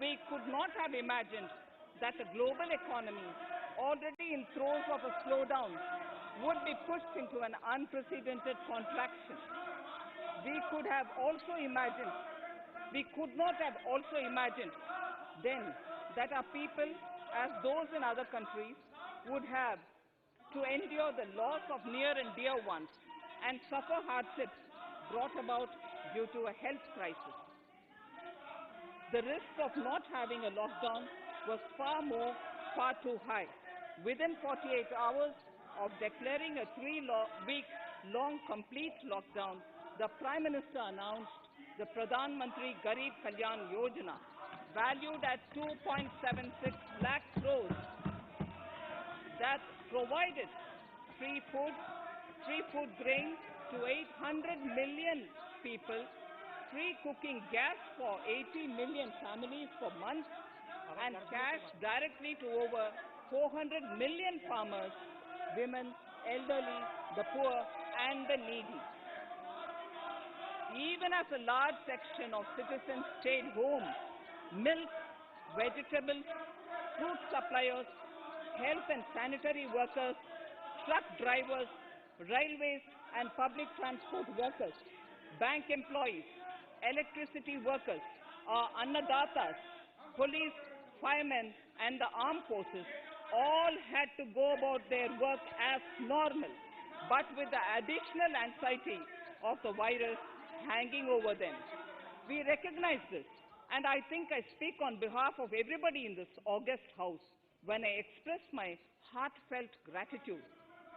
We could not have imagined that a global economy, already in throes of a slowdown, would be pushed into an unprecedented contraction. We could not have also imagined then that our people, as those in other countries, would have to endure the loss of near and dear ones and suffer hardships brought about due to a health crisis. The risk of not having a lockdown was far too high. Within 48 hours of declaring a 3-week-long complete lockdown, the Prime Minister announced the Pradhan Mantri Garib Kalyan Yojana, valued at 2.76 lakh crores, that provided free food grain to 800 million people, free cooking gas for 80 million families for months, and cash directly to over 400 million farmers, women, elderly, the poor, and the needy. Even as a large section of citizens stayed home, milk, vegetables, fruit suppliers, health and sanitary workers, truck drivers, railways and public transport workers, bank employees, electricity workers, annadatas, police, firemen and the armed forces all had to go about their work as normal, but with the additional anxiety of the virus hanging over them. We recognize this, and I think I speak on behalf of everybody in this august house when I express my heartfelt gratitude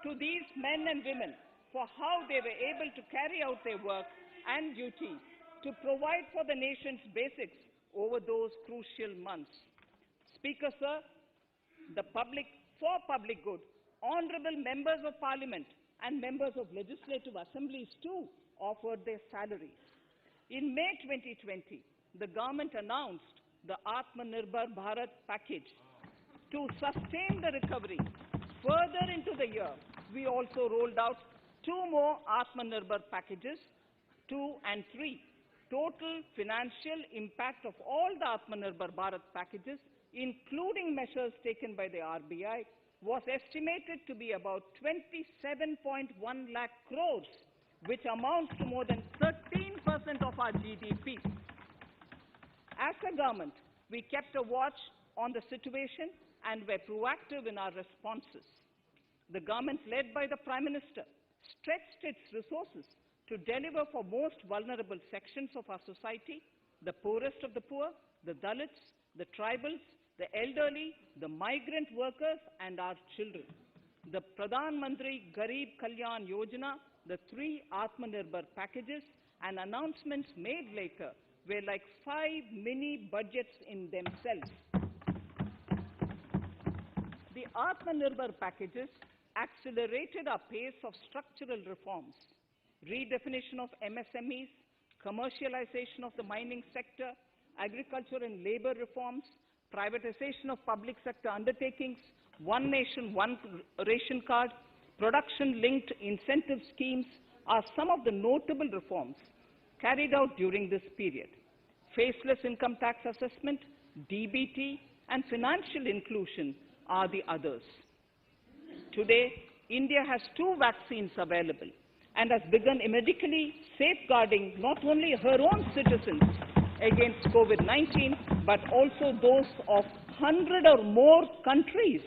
to these men and women for how they were able to carry out their work and duty to provide for the nation's basics over those crucial months. Speaker, sir, for public good, honorable members of parliament and members of legislative assemblies too offered their salaries. In May 2020, the government announced the Atmanirbhar Bharat package. To sustain the recovery further into the year, we also rolled out 2 more Atmanirbhar packages, 2 and 3. Total financial impact of all the Atmanirbhar Bharat packages, including measures taken by the RBI, was estimated to be about 27.1 lakh crores, which amounts to more than 13% of our GDP. As a government, we kept a watch on the situation and were proactive in our responses. The government, led by the Prime Minister, stretched its resources to deliver for most vulnerable sections of our society, the poorest of the poor, the Dalits, the tribals, the elderly, the migrant workers, and our children. The Pradhan Mantri Garib Kalyan Yojana, the 3 Atmanirbhar packages, and announcements made later were like 5 mini budgets in themselves. The Atmanirbhar packages accelerated our pace of structural reforms, redefinition of MSMEs, commercialization of the mining sector, agriculture and labor reforms, privatization of public sector undertakings, One Nation, One Ration Card, production-linked incentive schemes are some of the notable reforms carried out during this period. Faceless income tax assessment, DBT, and financial inclusion are the others. Today, India has 2 vaccines available and has begun medically safeguarding not only her own citizens against COVID-19, but also those of 100 or more countries.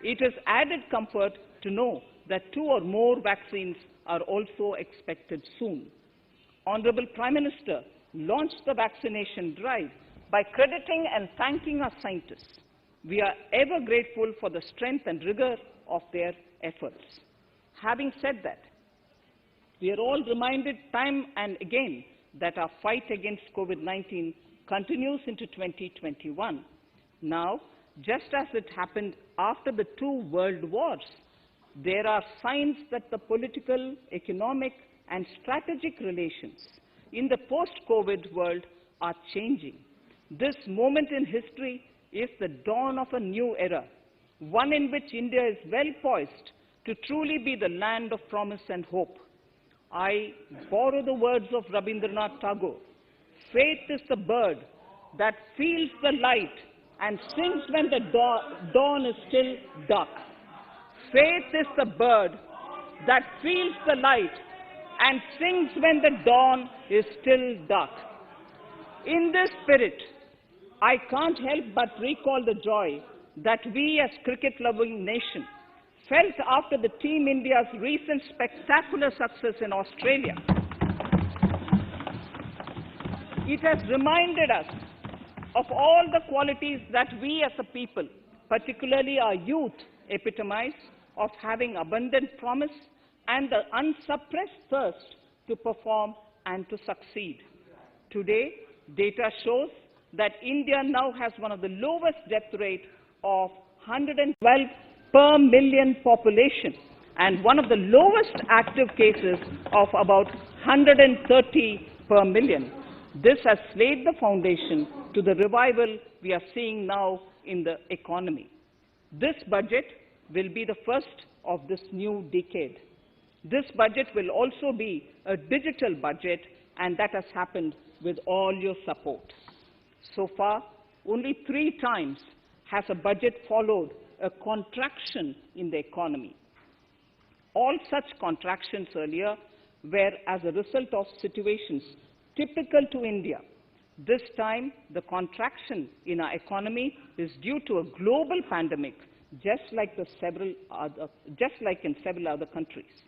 It is added comfort to know that 2 or more vaccines are also expected soon. Honorable Prime Minister launched the vaccination drive by crediting and thanking our scientists. We are ever grateful for the strength and rigor of their efforts. Having said that, we are all reminded time and again that our fight against COVID-19 continues into 2021. Now, just as it happened after the 2 world wars, there are signs that the political, economic, and strategic relations in the post-COVID world are changing. This moment in history is the dawn of a new era, one in which India is well poised to truly be the land of promise and hope. I borrow the words of Rabindranath Tagore: "Faith is the bird that feels the light and sings when the dawn is still dark. Faith is the bird that feels the light and sings when the dawn is still dark. In this spirit, I can't help but recall the joy that we as cricket-loving nation felt after the Team India's recent spectacular success in Australia. It has reminded us of all the qualities that we as a people, particularly our youth, epitomize of having abundant promise and the unsuppressed thirst to perform and to succeed. Today, data shows that India now has one of the lowest death rate of 112 per million population and one of the lowest active cases of about 130 per million. This has laid the foundation to the revival we are seeing now in the economy. This budget will be the first of this new decade. This budget will also be a digital budget, and that has happened with all your support. So far, only 3 times has a budget followed a contraction in the economy. All such contractions earlier were as a result of situations typical to India. This time, the contraction in our economy is due to a global pandemic, just like in several other countries.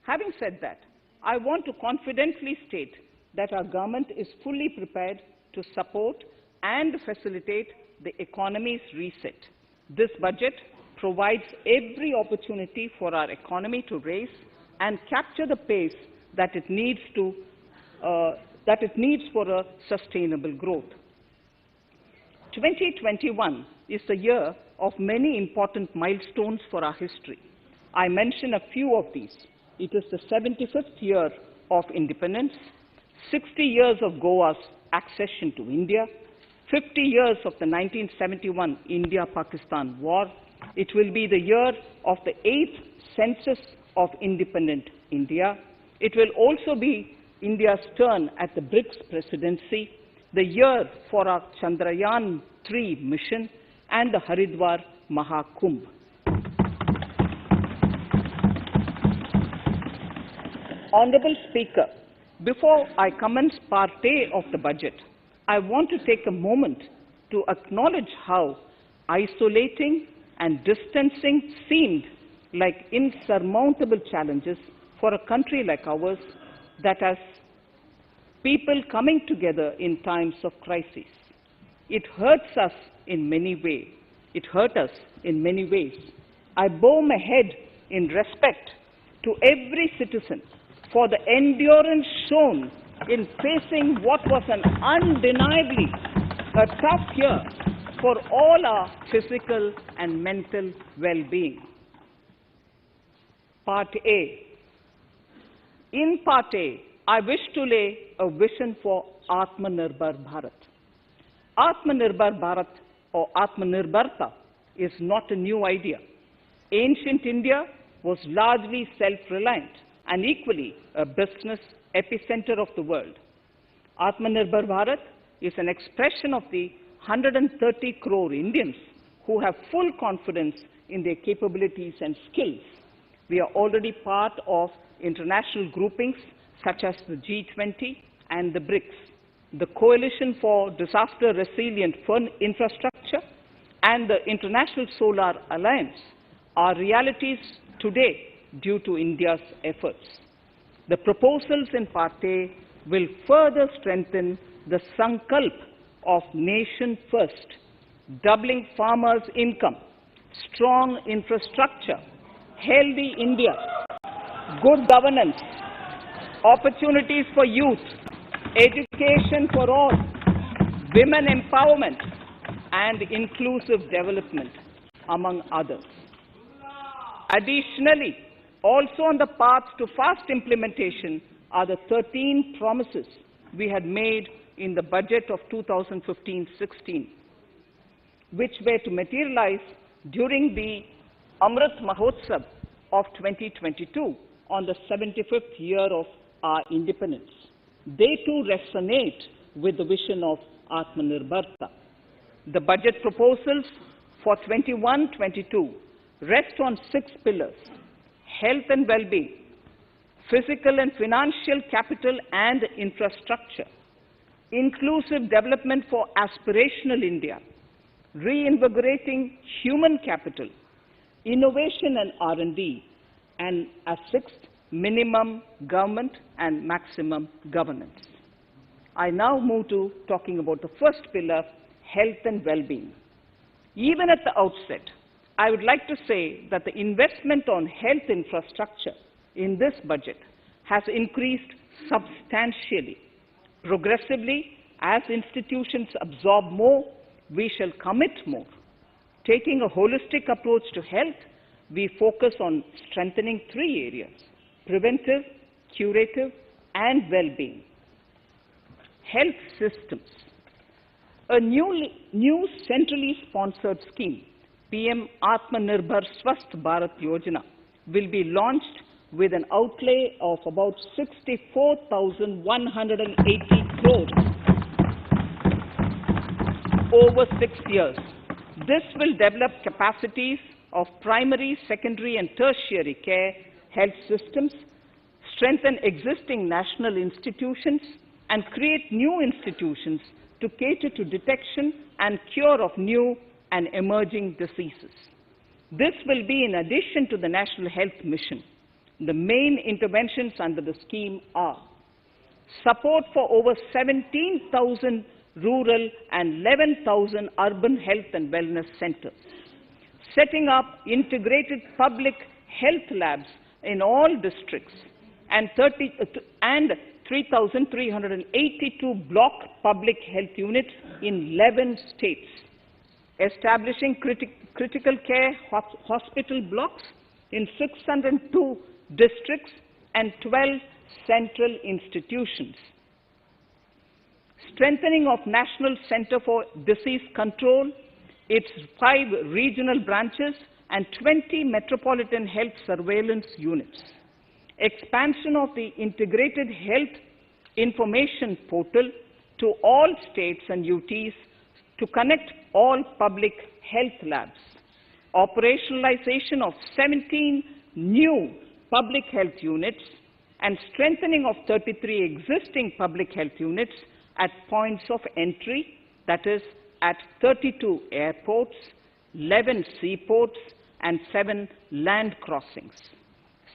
Having said that, I want to confidently state that our government is fully prepared to support and facilitate the economy's reset. This budget provides every opportunity for our economy to raise and capture the pace that it needs for a sustainable growth. 2021 is the year of many important milestones for our history. I mention a few of these. It is the 75th year of independence, 60 years of Goa's accession to India, 50 years of the 1971 India-Pakistan War. It will be the year of the 8th census of independent India. It will also be India's turn at the BRICS presidency, the year for our Chandrayaan-3 mission, and the Haridwar Mahakumbh. Honorable Speaker, before I commence Part A of the budget, I want to take a moment to acknowledge how isolating and distancing seemed like insurmountable challenges for a country like ours that has people coming together in times of crisis. It hurts us in many ways. I bow my head in respect to every citizen for the endurance shown in facing what was an undeniably a tough year for all our physical and mental well-being. Part A. In Part A, I wish to lay a vision for Atmanirbhar Bharat. Atmanirbhar Bharat or Atmanirbharta is not a new idea. Ancient India was largely self-reliant and equally a business epicenter of the world. Atmanirbhar Bharat is an expression of the 130 crore Indians who have full confidence in their capabilities and skills. We are already part of international groupings such as the G20 and the BRICS, the Coalition for Disaster Resilient Infrastructure, and the International Solar Alliance are realities today due to India's efforts. The proposals in Part A will further strengthen the sankalp of nation first, doubling farmers' income, strong infrastructure, healthy India, good governance, opportunities for youth, education for all, women empowerment, and inclusive development, among others. Additionally, also on the path to fast implementation are the 13 promises we had made in the budget of 2015-16, which were to materialize during the Amrit Mahotsav of 2022 on the 75th year of our independence. They too resonate with the vision of Atmanirbharta. The budget proposals for 21-22 rest on 6 pillars: health and well-being, physical and financial capital and infrastructure, inclusive development for aspirational India, reinvigorating human capital, innovation and R&D, and as 6th, minimum government and maximum governance. I now move to talking about the first pillar, health and well-being. Even at the outset, I would like to say that the investment on health infrastructure in this budget has increased substantially. Progressively, as institutions absorb more, we shall commit more. Taking a holistic approach to health, we focus on strengthening 3 areas: preventive, curative, and well-being. Health systems. A new centrally sponsored scheme, PM Atmanirbhar Swasth Bharat Yojana, will be launched with an outlay of about 64,180 crores over 6 years. This will develop capacities of primary, secondary, and tertiary care health systems, strengthen existing national institutions, and create new institutions to cater to detection and cure of new and emerging diseases. This will be in addition to the National Health Mission. The main interventions under the scheme are support for over 17,000 rural and 11,000 urban health and wellness centers, setting up integrated public health labs in all districts, and 3,382 block public health units in 11 states, establishing critical care hospital blocks in 602 districts and 12 central institutions, strengthening of National Center for Disease Control, its 5 regional branches and 20 metropolitan health surveillance units, expansion of the integrated health information portal to all states and UTs to connect all public health labs, operationalization of 17 new public health units, and strengthening of 33 existing public health units at points of entry, that is, at 32 airports, 11 seaports, and 7 land crossings,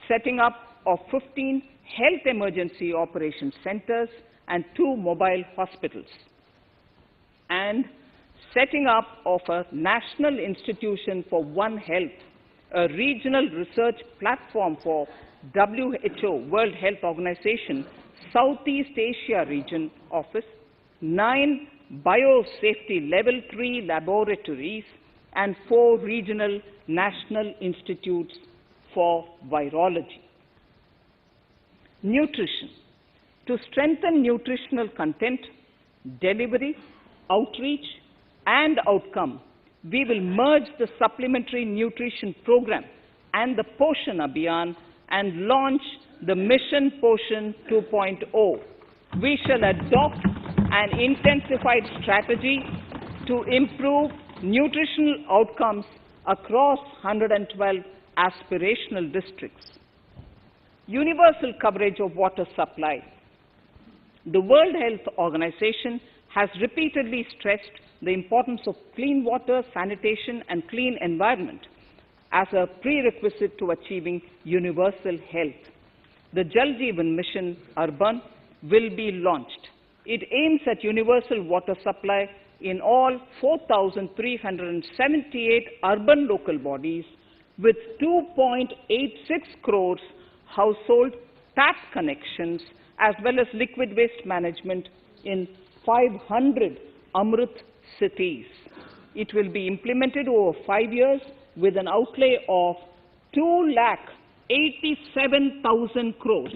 setting up of 15 health emergency operations centers and 2 mobile hospitals, and setting up of a National Institution for One Health, a regional research platform for WHO, World Health Organization, Southeast Asia Region Office, 9 biosafety level 3 laboratories, and 4 regional national institutes for virology. Nutrition. To strengthen nutritional content, delivery, outreach, and outcome, we will merge the Supplementary Nutrition Program and the Poshan Abhiyan and launch the Mission Poshan 2.0. We shall adopt an intensified strategy to improve nutritional outcomes across 112 aspirational districts. Universal coverage of water supply. The World Health Organization has repeatedly stressed the importance of clean water, sanitation, and clean environment as a prerequisite to achieving universal health. The Jal Jeevan Mission Urban will be launched. It aims at universal water supply in all 4,378 urban local bodies with 2.86 crores household tap connections, as well as liquid waste management in 500 Amrit cities. It will be implemented over 5 years with an outlay of 2,87,000 crores.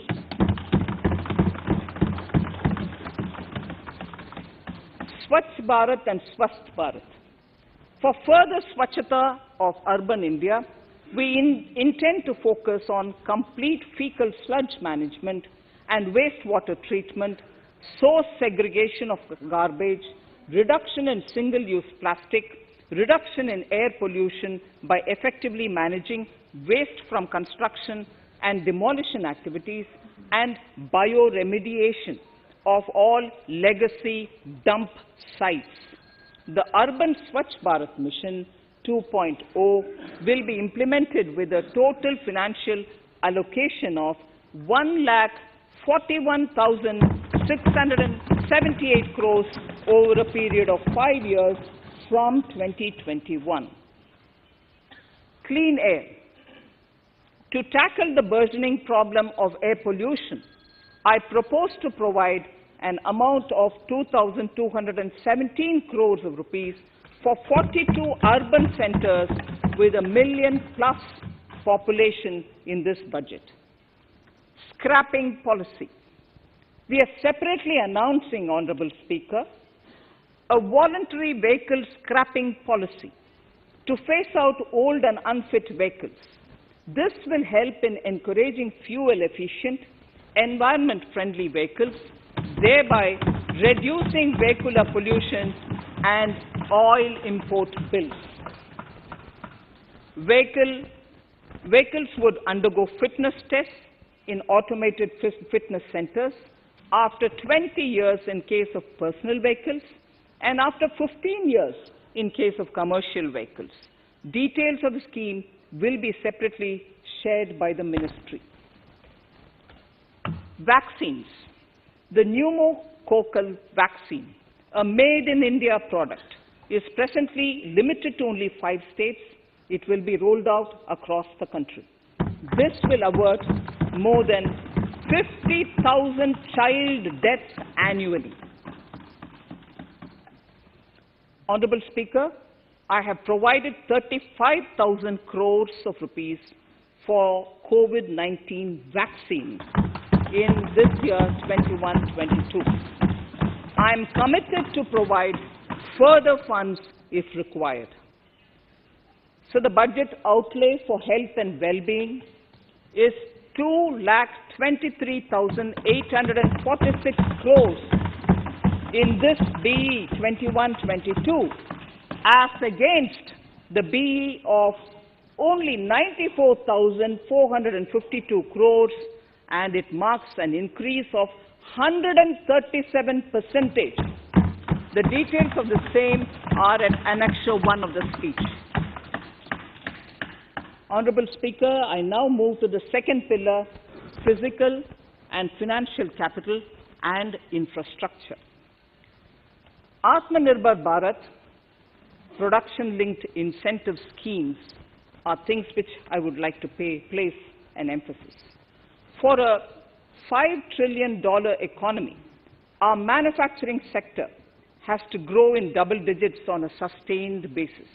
Swachh Bharat and Swasth Bharat. For further Swachhata of urban India, we intend to focus on complete fecal sludge management and wastewater treatment, source segregation of garbage, reduction in single-use plastic, reduction in air pollution by effectively managing waste from construction and demolition activities, and bioremediation of all legacy dump sites. The Urban Swachh Bharat Mission 2.0 will be implemented with a total financial allocation of 1,41,678 crores over a period of 5 years from 2021. Clean air. To tackle the burgeoning problem of air pollution, I propose to provide an amount of 2,217 crores of rupees for 42 urban centers with a million-plus population in this budget. Scrapping policy. We are separately announcing, Honorable Speaker, a voluntary vehicle scrapping policy to phase out old and unfit vehicles. This will help in encouraging fuel-efficient, environment-friendly vehicles, thereby reducing vehicular pollution and oil import bills. Vehicles would undergo fitness tests in automated fitness centers after 20 years in case of personal vehicles and after 15 years in case of commercial vehicles. Details of the scheme will be separately shared by the ministry. Vaccines. The pneumococcal vaccine, a made-in-India product, is presently limited to only 5 states. It will be rolled out across the country. This will avert more than 50,000 child deaths annually. Honorable Speaker, I have provided 35,000 crores of rupees for COVID-19 vaccines in this year 21-22. I am committed to provide further funds if required. So the budget outlay for health and well-being is 2,23,846 crores in this BE 21-22, as against the BE of only 94,452 crores, and it marks an increase of 137%. The details of the same are at Annexure 1 of the speech. Honorable Speaker, I now move to the second pillar, physical and financial capital and infrastructure. Atmanirbhar Bharat, production-linked incentive schemes are things which I would like to place an emphasis. For a $5 trillion economy, our manufacturing sector has to grow in double digits on a sustained basis.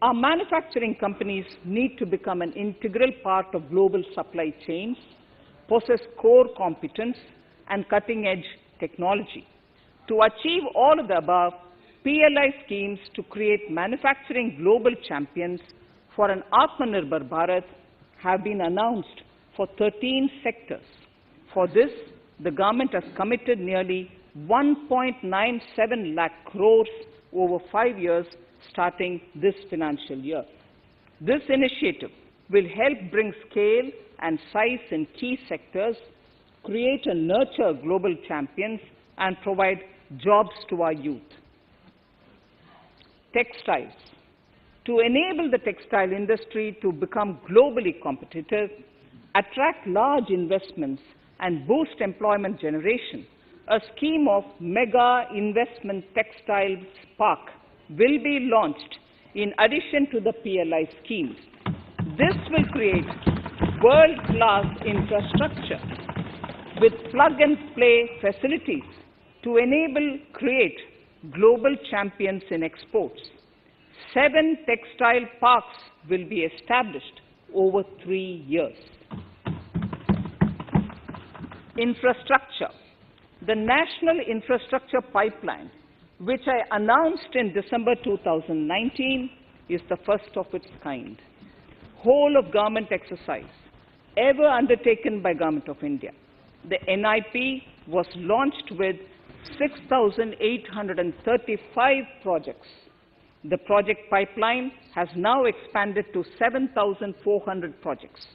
Our manufacturing companies need to become an integral part of global supply chains, possess core competence and cutting-edge technology. To achieve all of the above, PLI schemes to create manufacturing global champions for an Atmanirbhar Bharat have been announced for 13 sectors. For this, the government has committed nearly 1.97 lakh crores over 5 years starting this financial year. This initiative will help bring scale and size in key sectors, create and nurture global champions, and provide jobs to our youth. Textiles. To enable the textile industry to become globally competitive, attract large investments, and boost employment generation, a scheme of Mega Investment Textile Park will be launched in addition to the PLI schemes. This will create world-class infrastructure with plug-and-play facilities to create global champions in exports. 7 textile parks will be established over 3 years. Infrastructure. The National Infrastructure Pipeline, which I announced in December 2019, is the first of its kind. Whole of government exercise ever undertaken by Government of India. The NIP was launched with 6,835 projects. The project pipeline has now expanded to 7,400 projects.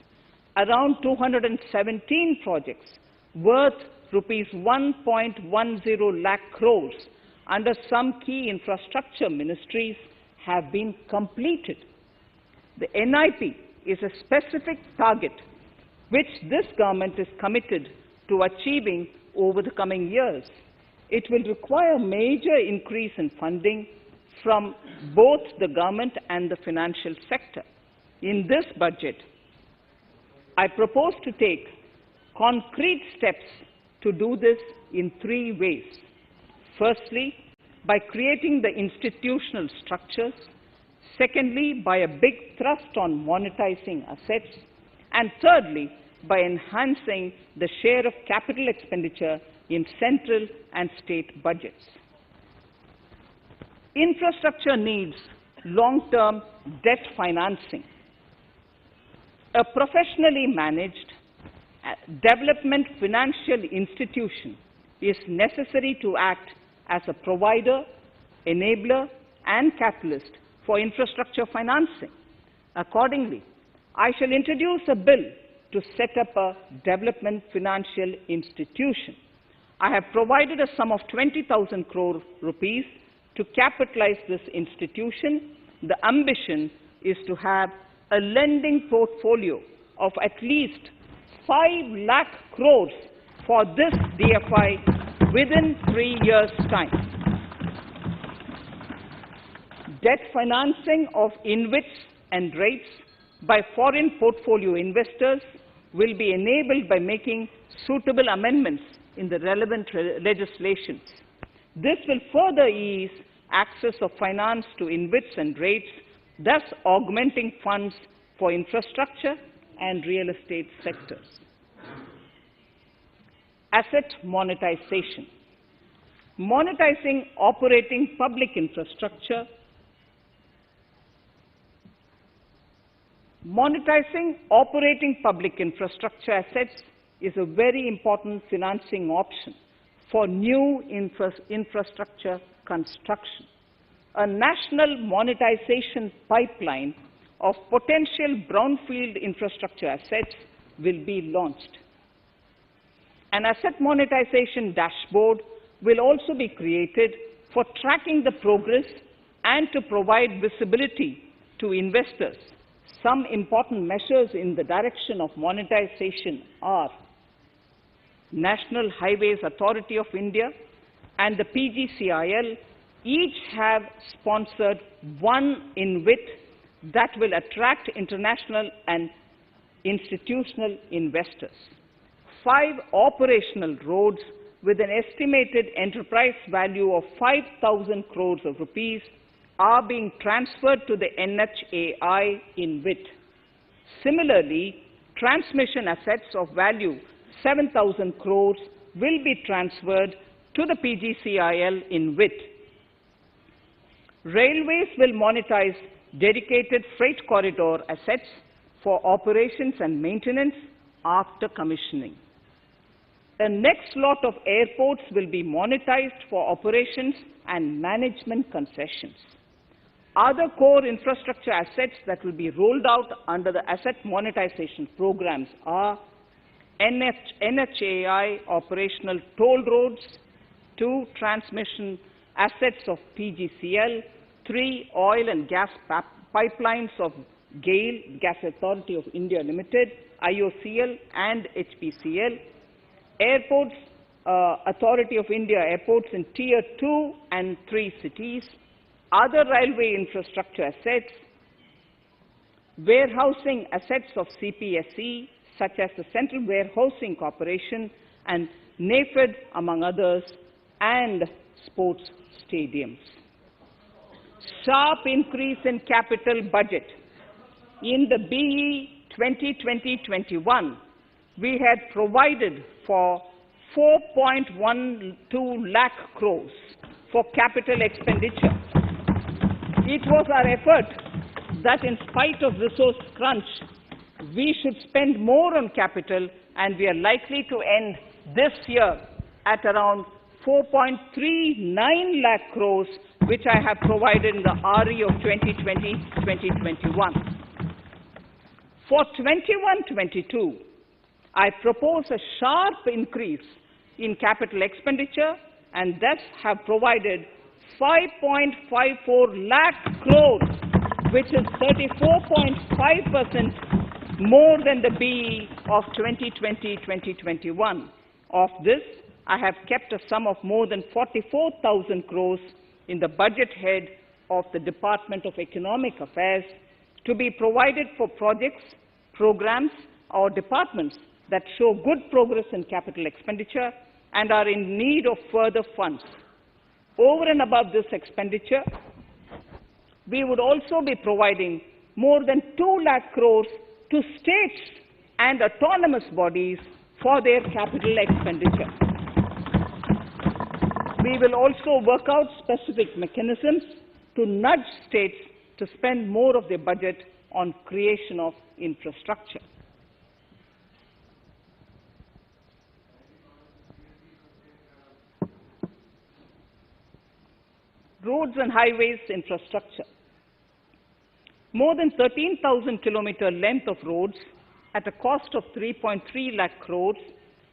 Around 217 projects worth rupees 1.10 lakh crores under some key infrastructure ministries have been completed. The NIP is a specific target which this government is committed to achieving over the coming years. It will require major increase in funding from both the government and the financial sector. In this budget, I propose to take concrete steps to do this in 3 ways. Firstly, by creating the institutional structures. Secondly, by a big thrust on monetizing assets. And thirdly, by enhancing the share of capital expenditure in central and state budgets. Infrastructure needs long-term debt financing. A professionally managed development financial institution is necessary to act as a provider, enabler, and catalyst for infrastructure financing. Accordingly, I shall introduce a bill to set up a development financial institution. I have provided a sum of 20,000 crore rupees to capitalize this institution. The ambition is to have a lending portfolio of at least 5 lakh crores for this DFI within 3 years' time. Debt financing of InvITs and rates by foreign portfolio investors will be enabled by making suitable amendments in the relevant legislations. This will further ease access of finance to InvITs and rates, thus augmenting funds for infrastructure and real estate sectors. Asset monetization. Monetizing operating public infrastructure. Monetizing operating public infrastructure assets is a very important financing option for new infrastructure construction. A national monetization pipeline of potential brownfield infrastructure assets will be launched. An asset monetization dashboard will also be created for tracking the progress and to provide visibility to investors. Some important measures in the direction of monetization are National Highways Authority of India and the PGCIL each have sponsored one InvIT that will attract international and institutional investors. 5 operational roads with an estimated enterprise value of 5,000 crores of rupees are being transferred to the NHAI InvIT. Similarly, transmission assets of value 7,000 crores will be transferred to the PGCIL InvIT. Railways will monetize dedicated freight corridor assets for operations and maintenance after commissioning. The next lot of airports will be monetized for operations and management concessions. Other core infrastructure assets that will be rolled out under the asset monetization programs are NHAI operational toll roads, 2 transmission assets of PGCL, 3 oil and gas pipelines of GAIL, Gas Authority of India Limited, IOCL and HPCL, Airports Authority of India airports in Tier 2 and 3 cities, other railway infrastructure assets, warehousing assets of CPSE, such as the Central Warehousing Corporation and NAFED, among others, and sports stadiums. Sharp increase in capital budget. In the BE 2020-21, we had provided for 4.12 lakh crores for capital expenditure. It was our effort that in spite of resource crunch, we should spend more on capital, and we are likely to end this year at around 4.39 lakh crores, which I have provided in the RE of 2020-2021. For 21-22, I propose a sharp increase in capital expenditure and thus have provided 5.54 lakh crores, which is 34.5% more than the BE of 2020-2021. Of this, I have kept a sum of more than 44,000 crores in the budget head of the Department of Economic Affairs to be provided for projects, programs, or departments that show good progress in capital expenditure and are in need of further funds. Over and above this expenditure, we would also be providing more than 2 lakh crores to states and autonomous bodies for their capital expenditure. We will also work out specific mechanisms to nudge states to spend more of their budget on creation of infrastructure. Roads and highways infrastructure. More than 13,000 kilometer length of roads at a cost of 3.3 lakh crores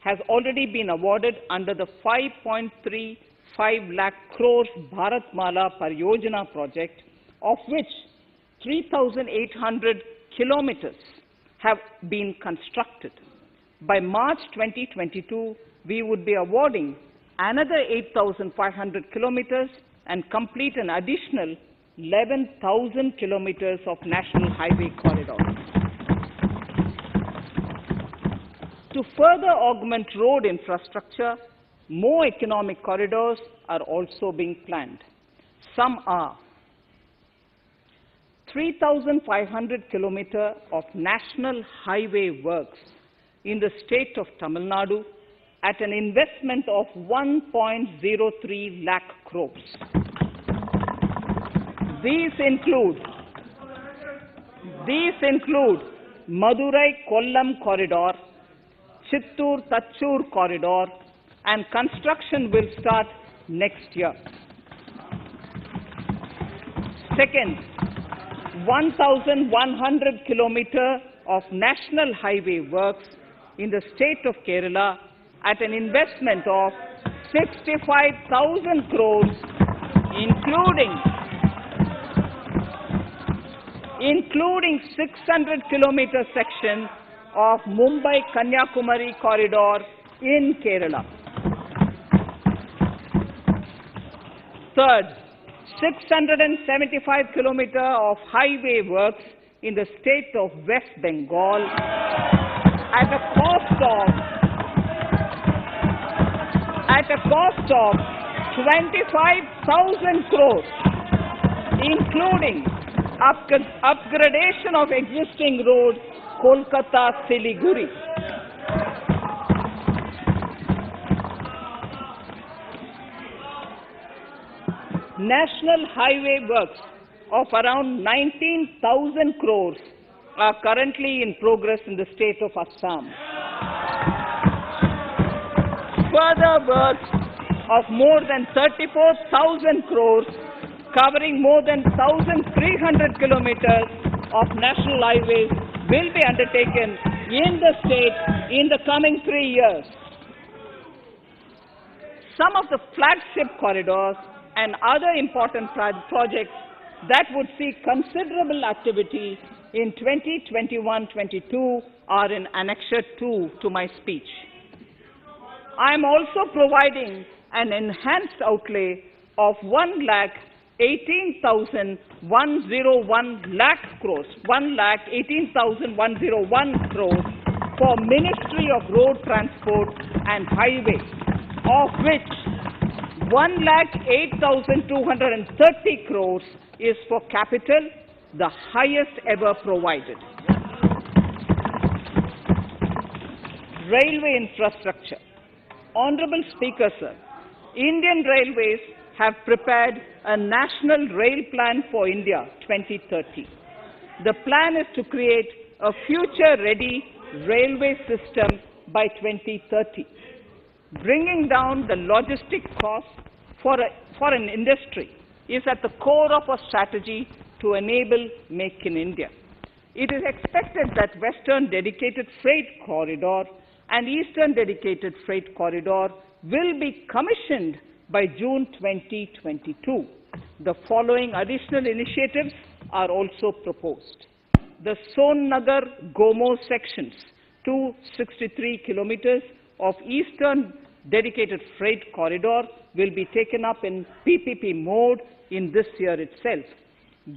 has already been awarded under the 5.35 lakh crores Bharatmala Pariyojana project, of which 3,800 kilometers have been constructed. By March 2022, we would be awarding another 8,500 kilometers and complete an additional 11,000 kilometers of national highway corridors. To further augment road infrastructure, more economic corridors are also being planned. Some are 3,500 kilometers of national highway works in the state of Tamil Nadu at an investment of 1.03 lakh crores. These include Madurai-Kollam corridor, Chittoor-Tachur corridor, and construction will start next year. Second, 1,100 kilometers of national highway works in the state of Kerala at an investment of 65,000 crores, including 600 kilometer section of Mumbai-Kanyakumari corridor in Kerala. Third, 675 kilometers of highway works in the state of West Bengal at a cost of 25,000 crores, including upgradation of existing road Kolkata-Siliguri. National highway works of around 19,000 crores are currently in progress in the state of Assam. Further works of more than 34,000 crores covering more than 1,300 kilometers of national highways will be undertaken in the state in the coming 3 years. Some of the flagship corridors and other important projects that would see considerable activity in 2021-22 are in Annexure 2 to my speech. I am also providing an enhanced outlay of 1,18,101 lakh crores, 1,18,101 crores for Ministry of Road Transport and Highways, of which 1,08,230 crores is for capital, the highest ever provided. Railway infrastructure. Honorable Speaker, sir, Indian Railways have prepared a National Rail Plan for India 2030. The plan is to create a future-ready railway system by 2030. Bringing down the logistic costs for an industry is at the core of our strategy to enable Make in India. It is expected that Western Dedicated Freight Corridor and Eastern Dedicated Freight Corridor will be commissioned by June 2022. The following additional initiatives are also proposed. The Sonnagar-Gomo sections, 263 kilometers of Eastern Dedicated Freight Corridor, will be taken up in PPP mode in this year itself.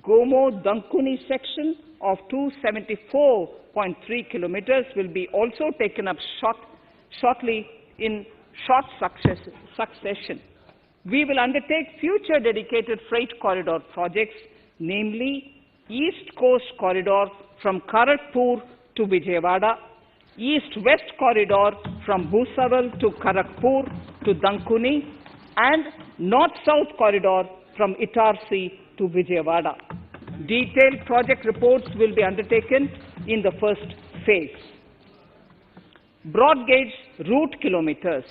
Gomo-Dankuni section of 274.3 kilometers will be also taken up shortly in short succession. We will undertake future dedicated freight corridor projects, namely East Coast Corridor from Kharagpur to Vijayawada, East-West Corridor from Bhusaval to Kharagpur to Dankuni, and North-South Corridor from Itarsi to Vijayawada. Detailed project reports will be undertaken in the first phase. Broad gauge route kilometers,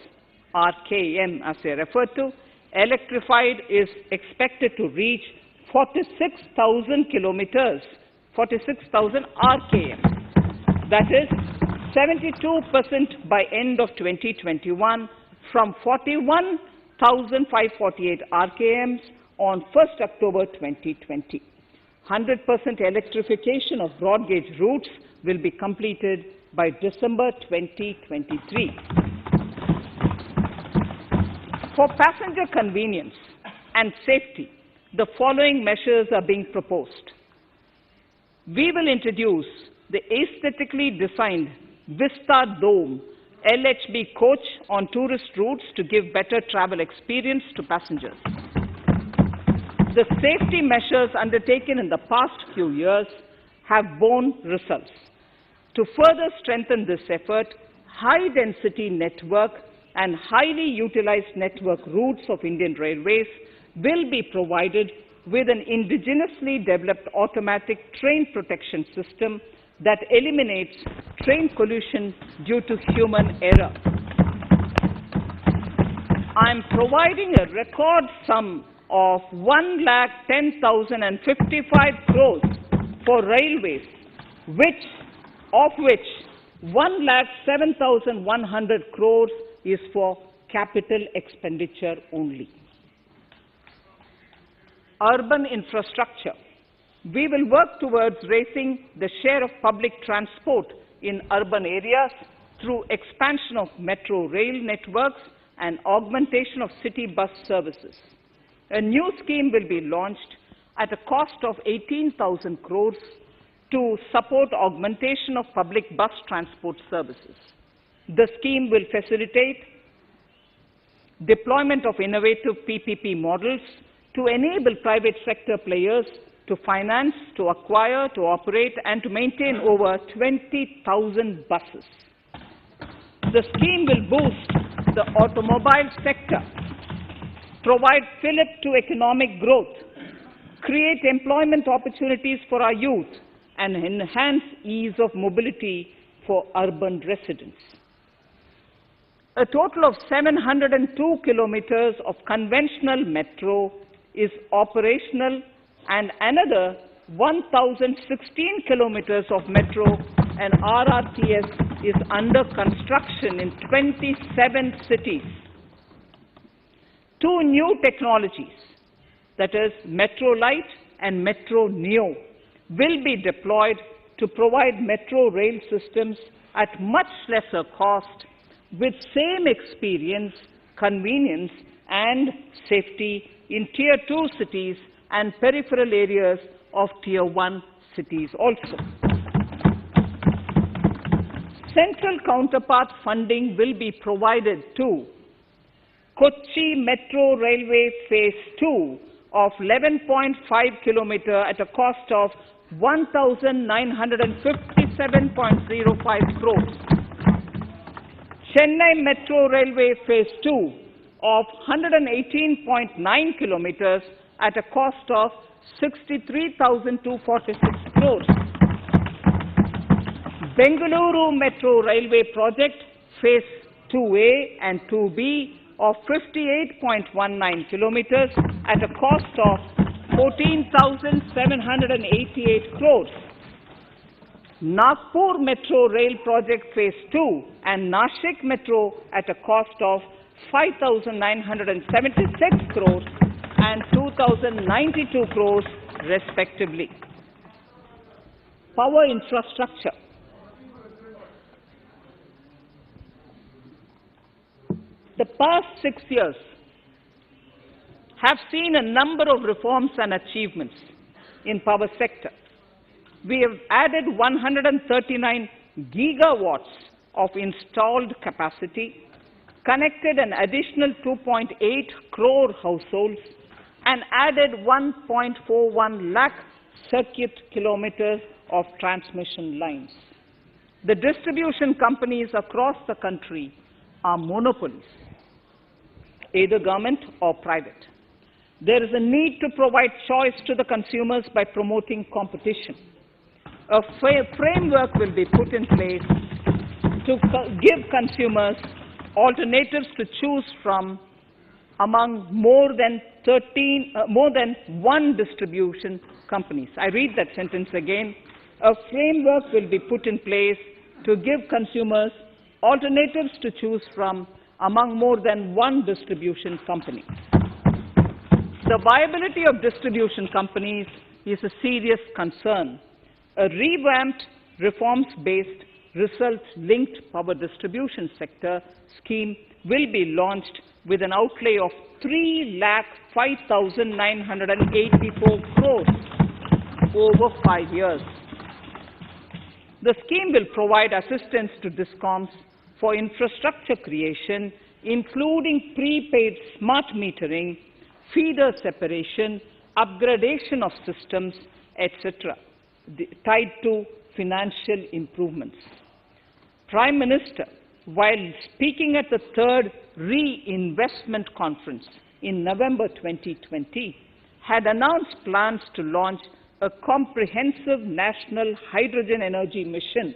RKM as they refer to, electrified is expected to reach 46,000 kilometers, 46,000 RKM. That is 72% by end of 2021 from 41,548 RKMs on 1st October 2020. 100% electrification of broad gauge routes will be completed by December 2023. For passenger convenience and safety, the following measures are being proposed. We will introduce the aesthetically designed Vista Dome LHB coach on tourist routes to give better travel experience to passengers. The safety measures undertaken in the past few years have borne results. To further strengthen this effort, high-density network and highly utilized network routes of Indian Railways will be provided with an indigenously developed automatic train protection system that eliminates train collision due to human error. I am providing a record sum of 1,10,055 crores for railways, of which 1,07,100 crores is for capital expenditure only. Urban infrastructure. We will work towards raising the share of public transport in urban areas through expansion of metro rail networks and augmentation of city bus services. A new scheme will be launched at a cost of 18,000 crores to support augmentation of public bus transport services. The scheme will facilitate deployment of innovative PPP models to enable private sector players to finance, to acquire, to operate, and to maintain over 20,000 buses. The scheme will boost the automobile sector, provide fillip to economic growth, create employment opportunities for our youth, and enhance ease of mobility for urban residents. A total of 702 kilometers of conventional metro is operational, and another 1,016 kilometers of metro and RRTS is under construction in 27 cities. Two new technologies, that is Metro Light and Metro Neo, will be deployed to provide metro rail systems at much lesser cost with same experience, convenience, and safety in Tier 2 cities and peripheral areas of Tier 1 cities also. Central counterpart funding will be provided to Kochi Metro Railway Phase 2 of 11.5 kilometer at a cost of 1,957.05 crores. Chennai Metro Railway Phase 2 of 118.9 kilometers at a cost of 63,246 crores. Bengaluru Metro Railway Project Phase 2A and 2B of 58.19 kilometers at a cost of 14,788 crores. Nagpur Metro Rail Project Phase 2 and Nashik Metro at a cost of 5,976 crores and 2,092 crores respectively. Power infrastructure. The past 6 years have seen a number of reforms and achievements in power sector. We have added 139 gigawatts of installed capacity, connected an additional 2.8 crore households, and added 1.41 lakh circuit kilometers of transmission lines. The distribution companies across the country are monopolies, either government or private. There is a need to provide choice to the consumers by promoting competition. A framework will be put in place to give consumers alternatives to choose from among more than one distribution companies. I read that sentence again. A framework will be put in place to give consumers alternatives to choose from among more than one distribution company. The viability of distribution companies is a serious concern. A revamped, reforms-based, results-linked power distribution sector scheme will be launched with an outlay of 3,05,984 crores over 5 years. The scheme will provide assistance to DISCOMs for infrastructure creation, including prepaid smart metering, feeder separation, upgradation of systems, etc., tied to financial improvements. Prime Minister, while speaking at the third Reinvestment Conference in November 2020, had announced plans to launch a comprehensive national hydrogen energy mission.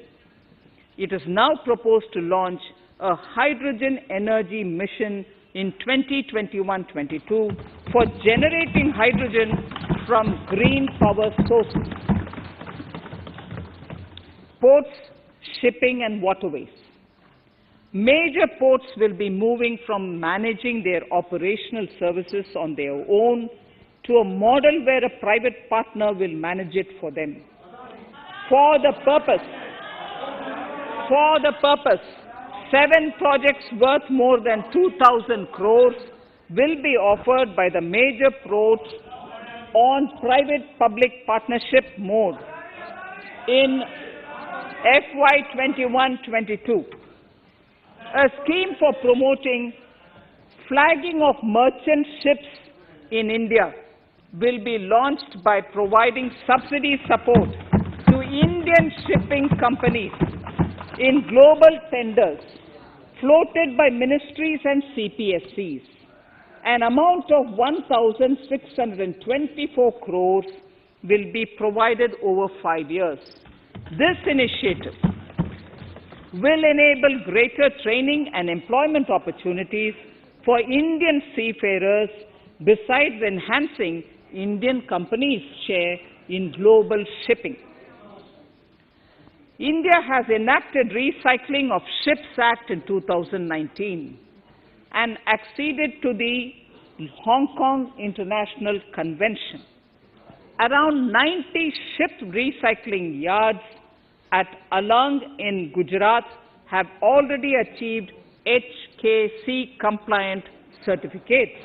It is now proposed to launch a hydrogen energy mission in 2021-22 for generating hydrogen from green power sources. Ports, shipping and waterways. Major ports will be moving from managing their operational services on their own to a model where a private partner will manage it for them. For the purpose, 7 projects worth more than 2,000 crores will be offered by the major ports on private-public partnership mode in FY 21-22. A scheme for promoting flagging of merchant ships in India will be launched by providing subsidy support to Indian shipping companies in global tenders floated by ministries and CPSCs. An amount of 1,624 crores will be provided over 5 years. This initiative will enable greater training and employment opportunities for Indian seafarers, besides enhancing Indian companies' share in global shipping. India has enacted Recycling of Ships Act in 2019 and acceded to the Hong Kong International Convention. Around 90 ship recycling yards at Alang in Gujarat have already achieved HKC compliant certificates.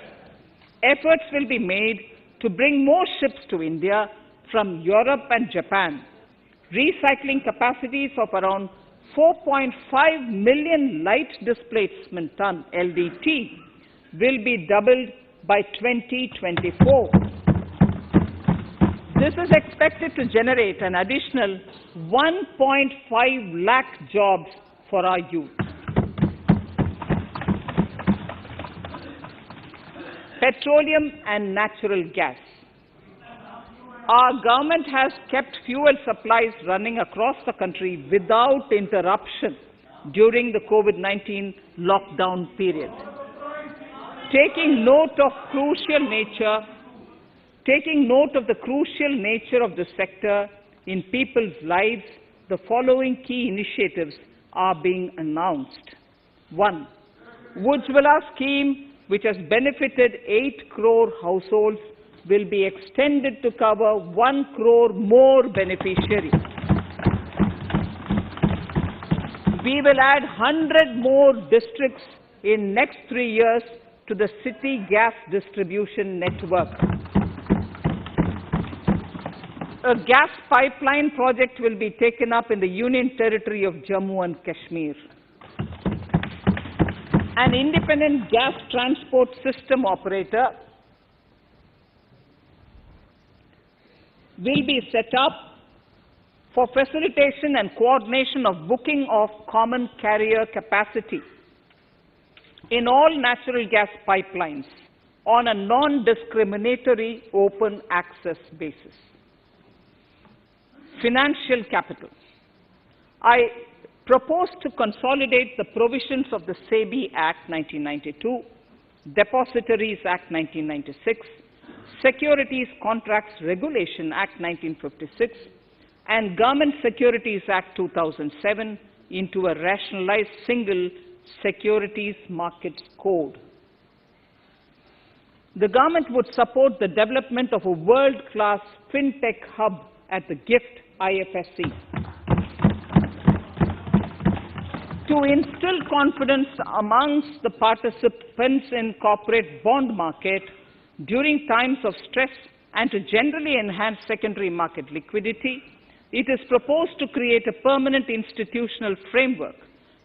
Efforts will be made to bring more ships to India from Europe and Japan. Recycling capacities of around 4.5 million light displacement ton LDT will be doubled by 2024. This is expected to generate an additional 1.5 lakh jobs for our youth. Petroleum and natural gas. Our government has kept fuel supplies running across the country without interruption during the COVID-19 lockdown period. Taking note of the crucial nature of the sector in people's lives, the following key initiatives are being announced. 1. Ujjwala scheme, which has benefited 8 crore households, will be extended to cover 1 crore more beneficiaries. We will add 100 more districts in next 3 years to the city gas distribution network. A gas pipeline project will be taken up in the Union Territory of Jammu and Kashmir. An independent gas transport system operator will be set up for facilitation and coordination of booking of common carrier capacity in all natural gas pipelines on a non-discriminatory open access basis. Financial capital. I propose to consolidate the provisions of the SEBI Act 1992, Depositories Act 1996, Securities Contracts Regulation Act 1956, and Government Securities Act 2007 into a rationalized single Securities Markets Code. The government would support the development of a world-class fintech hub at the GIFT IFSC. To instill confidence amongst the participants in corporate bond market during times of stress and to generally enhance secondary market liquidity, it is proposed to create a permanent institutional framework.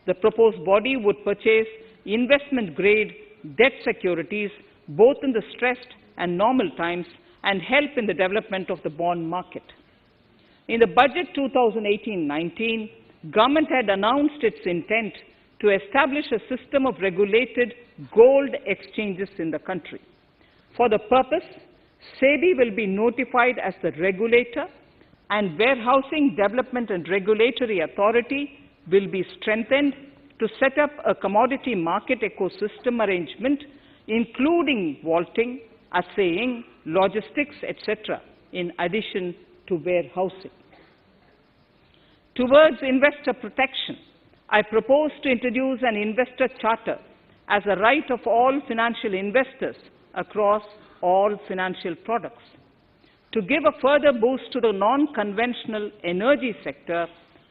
The proposed body would purchase investment-grade debt securities both in the stressed and normal times and help in the development of the bond market. In the budget 2018-19, government had announced its intent to establish a system of regulated gold exchanges in the country. For the purpose, SEBI will be notified as the regulator, and Warehousing Development and Regulatory Authority will be strengthened to set up a commodity market ecosystem arrangement, including vaulting, assaying, logistics, etc., in addition to warehousing. Towards investor protection, I propose to introduce an investor charter as a right of all financial investors across all financial products. To give a further boost to the non-conventional energy sector,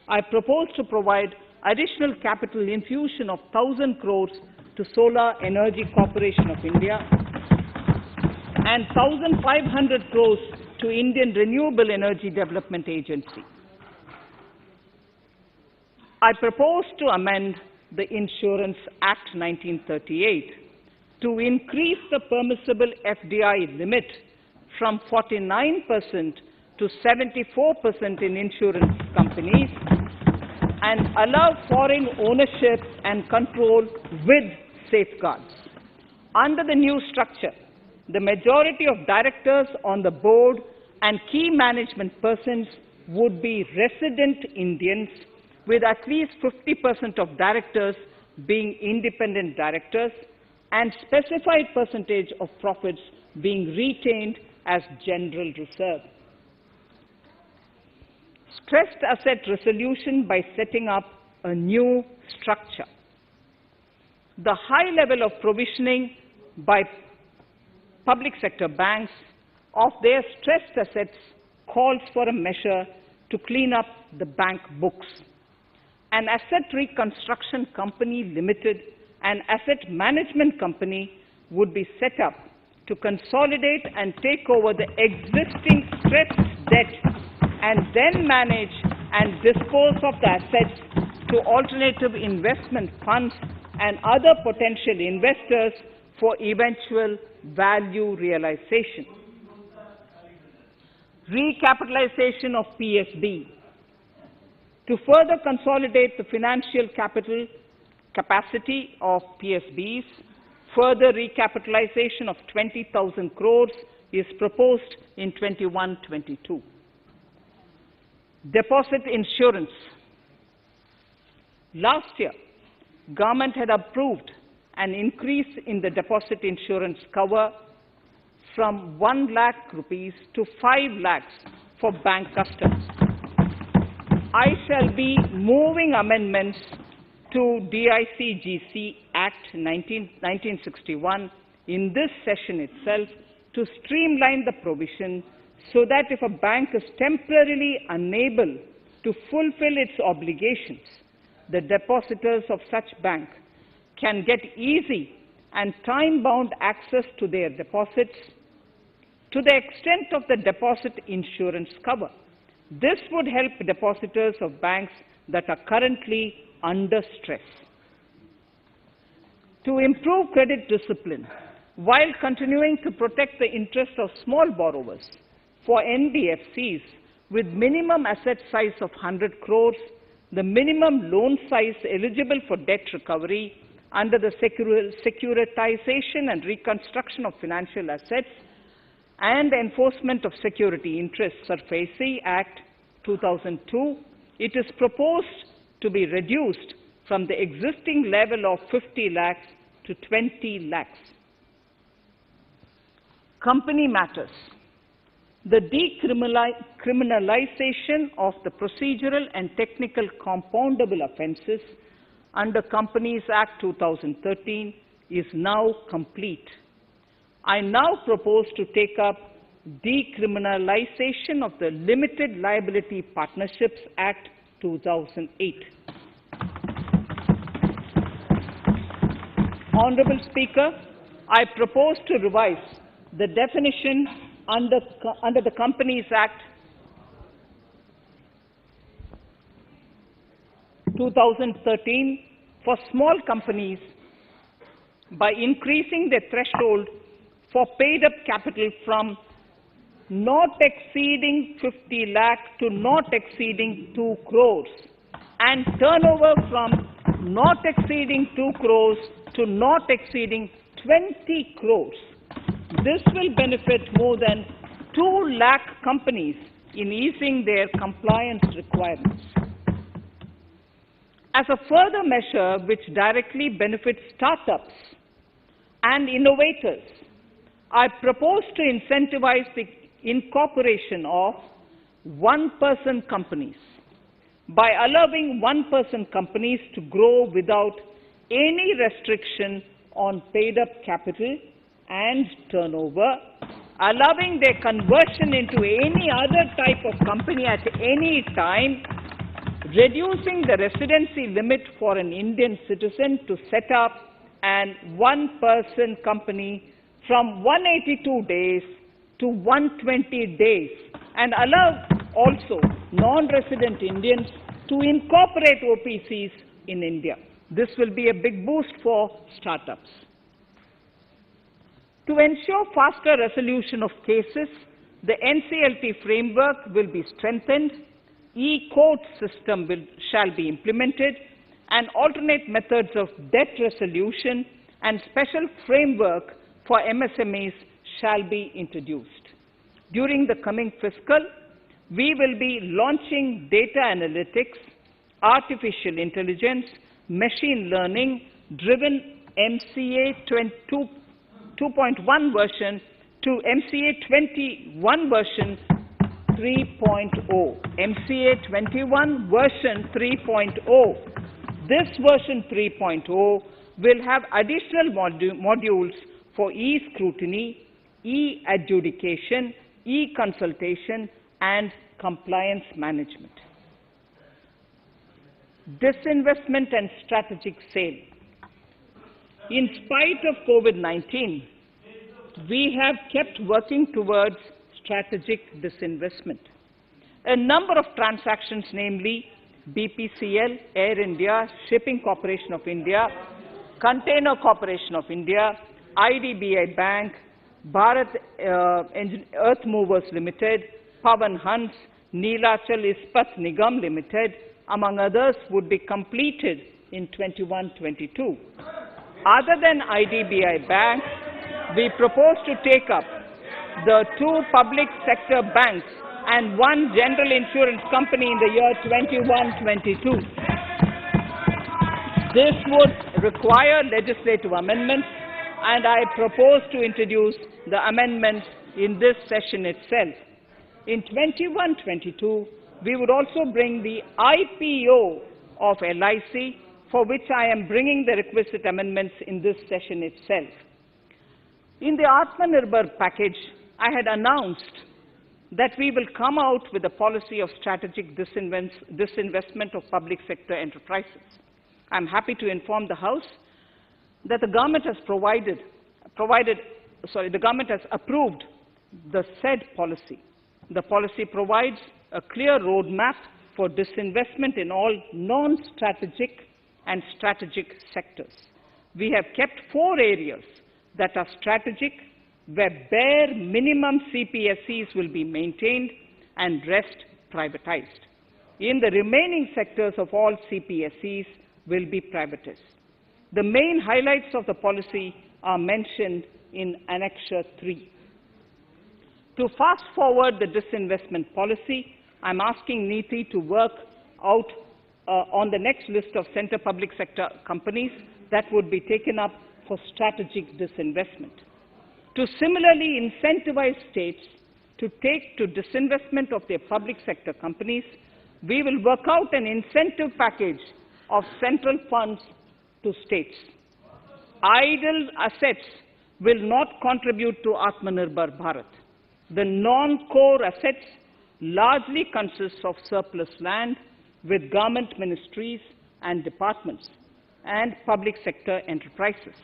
I propose to provide additional capital infusion of 1,000 crores to Solar Energy Corporation of India and 1,500 crores to Indian Renewable Energy Development Agency. I propose to amend the Insurance Act 1938 to increase the permissible FDI limit from 49% to 74% in insurance companies and allow foreign ownership and control with safeguards. Under the new structure, the majority of directors on the board and key management persons would be resident Indians, with at least 50% of directors being independent directors and specified percentage of profits being retained as general reserve. Stressed asset resolution by setting up a new structure. The high level of provisioning by public sector banks of their stressed assets calls for a measure to clean up the bank books. An asset reconstruction company limited and asset management company would be set up to consolidate and take over the existing stressed debt and then manage and dispose of the assets to alternative investment funds and other potential investors for eventual value realization. Recapitalization of PSB. To further consolidate the financial capital capacity of PSBs, further recapitalization of 20,000 crores is proposed in 21-22. Deposit insurance. Last year, government had approved an increase in the deposit insurance cover from 1 lakh rupees to 5 lakhs for bank customers. I shall be moving amendments to DICGC Act 1961 in this session itself to streamline the provision so that if a bank is temporarily unable to fulfill its obligations, the depositors of such bank can get easy and time-bound access to their deposits to the extent of the deposit insurance cover. This would help depositors of banks that are currently under stress. To improve credit discipline, while continuing to protect the interests of small borrowers, for NBFCs with minimum asset size of 100 crores, the minimum loan size eligible for debt recovery under the Securitization and Reconstruction of Financial Assets and Enforcement of Security Interests (Frbm Act 2002, it is proposed to be reduced from the existing level of 50 lakhs to 20 lakhs. Company matters. The decriminalization of the procedural and technical compoundable offences under Companies Act 2013 is now complete. I now propose to take up decriminalization of the Limited Liability Partnerships Act 2008. Honourable Speaker, I propose to revise the definition under the Companies Act 2013 for small companies by increasing the threshold for paid-up capital from not exceeding 50 lakh to not exceeding 2 crores and turnover from not exceeding 2 crores to not exceeding 20 crores. This will benefit more than 2 lakh companies in easing their compliance requirements. As a further measure which directly benefits startups and innovators, I propose to incentivize the incorporation of one-person companies by allowing one-person companies to grow without any restriction on paid-up capital and turnover, allowing their conversion into any other type of company at any time, reducing the residency limit for an Indian citizen to set up an one-person company from 182 days to 120 days, and allow also non-resident Indians to incorporate OPCs in India. This will be a big boost for startups. To ensure faster resolution of cases, the NCLT framework will be strengthened, e-court system shall be implemented, and alternate methods of debt resolution and special framework for MSMEs shall be introduced. During the coming fiscal, we will be launching data analytics, artificial intelligence, machine learning-driven MCA 2.1 version to MCA 21 version 3.0. MCA 21 version 3.0. This version 3.0 will have additional modules for e-scrutiny, e-adjudication, e-consultation, and compliance management. Disinvestment and strategic sale. In spite of COVID-19, we have kept working towards strategic disinvestment. A number of transactions, namely BPCL, Air India, Shipping Corporation of India, Container Corporation of India, IDBI Bank, Bharat Earth Movers Limited, Pavan Hans, Neelachal Ispat Nigam Limited, among others, would be completed in 21-22. Other than IDBI Bank, we propose to take up the 2 public sector banks and 1 general insurance company in the year 21-22. This would require legislative amendments, and I propose to introduce the amendments in this session itself. In 21-22, we would also bring the IPO of LIC, for which I am bringing the requisite amendments in this session itself. In the Atmanirbhar package, I had announced that we will come out with a policy of strategic disinvestment of public sector enterprises. I am happy to inform the House that the government has the government has approved the said policy. The policy provides a clear roadmap for disinvestment in all non-strategic and strategic sectors. We have kept 4 areas that are strategic, where bare minimum CPSEs will be maintained and rest privatized. In the remaining sectors of all CPSEs will be privatized. The main highlights of the policy are mentioned in Annexure 3. To fast forward the disinvestment policy, I'm asking NITI to work out on the next list of centre public sector companies that would be taken up for strategic disinvestment. To similarly incentivize states to take to disinvestment of their public sector companies, we will work out an incentive package of central funds to states. Idle assets will not contribute to Atmanirbhar Bharat. The non-core assets largely consist of surplus land with government ministries and departments and public sector enterprises.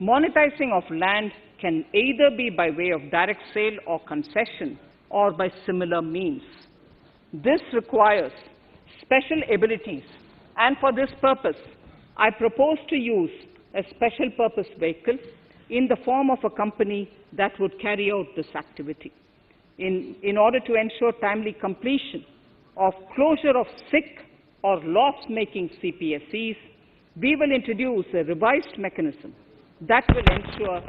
Monetizing of land can either be by way of direct sale or concession or by similar means. This requires special abilities, and for this purpose, I propose to use a special purpose vehicle in the form of a company that would carry out this activity. In order to ensure timely completion of closure of sick or loss-making CPSEs, we will introduce a revised mechanism that will ensure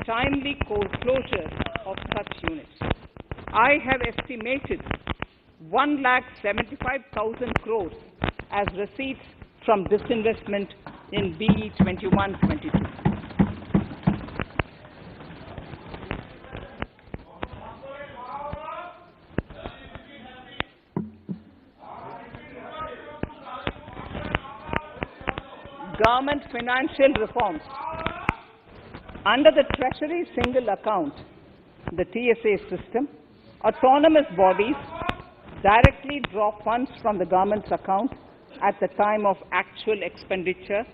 timely closure of such units. I have estimated 1,75,000 crores as receipts from disinvestment in BE 21-22. Government financial reforms. Under the Treasury Single Account, the TSA system, autonomous bodies directly draw funds from the government's account at the time of actual expenditure,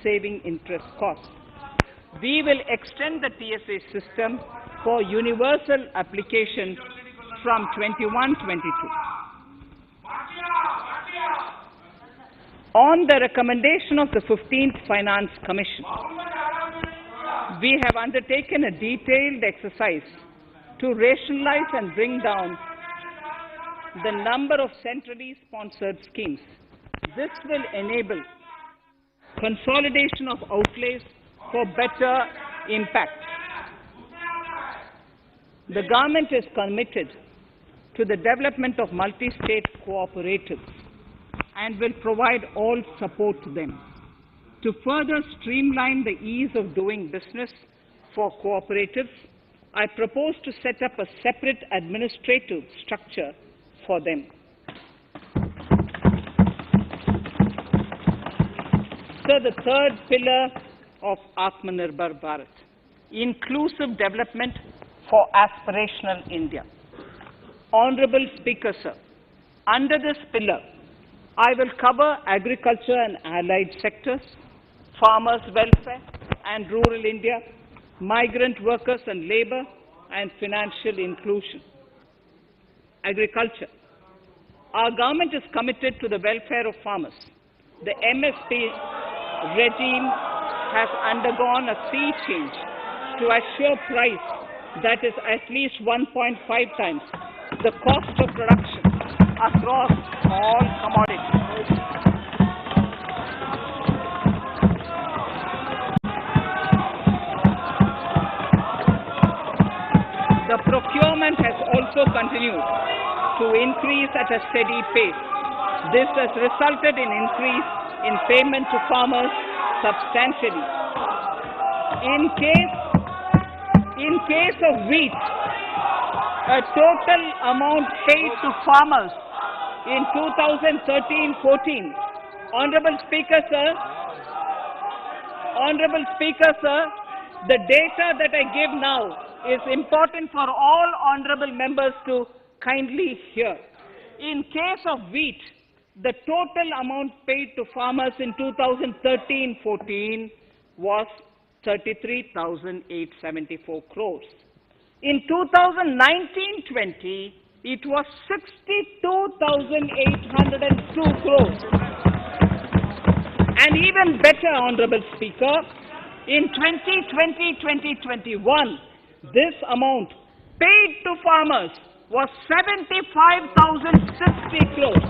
saving interest costs. We will extend the TSA system for universal application from 21-22. On the recommendation of the 15th Finance Commission, we have undertaken a detailed exercise to rationalize and bring down the number of centrally sponsored schemes. This will enable consolidation of outlays for better impact. The government is committed to the development of multi-state cooperatives and will provide all support to them. To further streamline the ease of doing business for cooperatives, I propose to set up a separate administrative structure for them. So the third pillar of Atmanirbhar Bharat, inclusive development for aspirational India. Honorable Speaker, sir, under this pillar, I will cover agriculture and allied sectors, farmers' welfare and rural India, migrant workers and labour, and financial inclusion. Agriculture. Our government is committed to the welfare of farmers. The MSP regime has undergone a sea change to assure price that is at least 1.5 times the cost of production across all commodities. The procurement has also continued to increase at a steady pace. This has resulted in increase in payment to farmers substantially. In case of wheat, a total amount paid to farmers in 2013-14. Honorable Speaker, sir, the data that I give now is important for all honorable members to kindly hear. In case of wheat, the total amount paid to farmers in 2013-14 was 33,874 crores. In 2019-20, it was 62,802 crores. And even better, Honorable Speaker, in 2020-2021, this amount paid to farmers was 75,060 crores.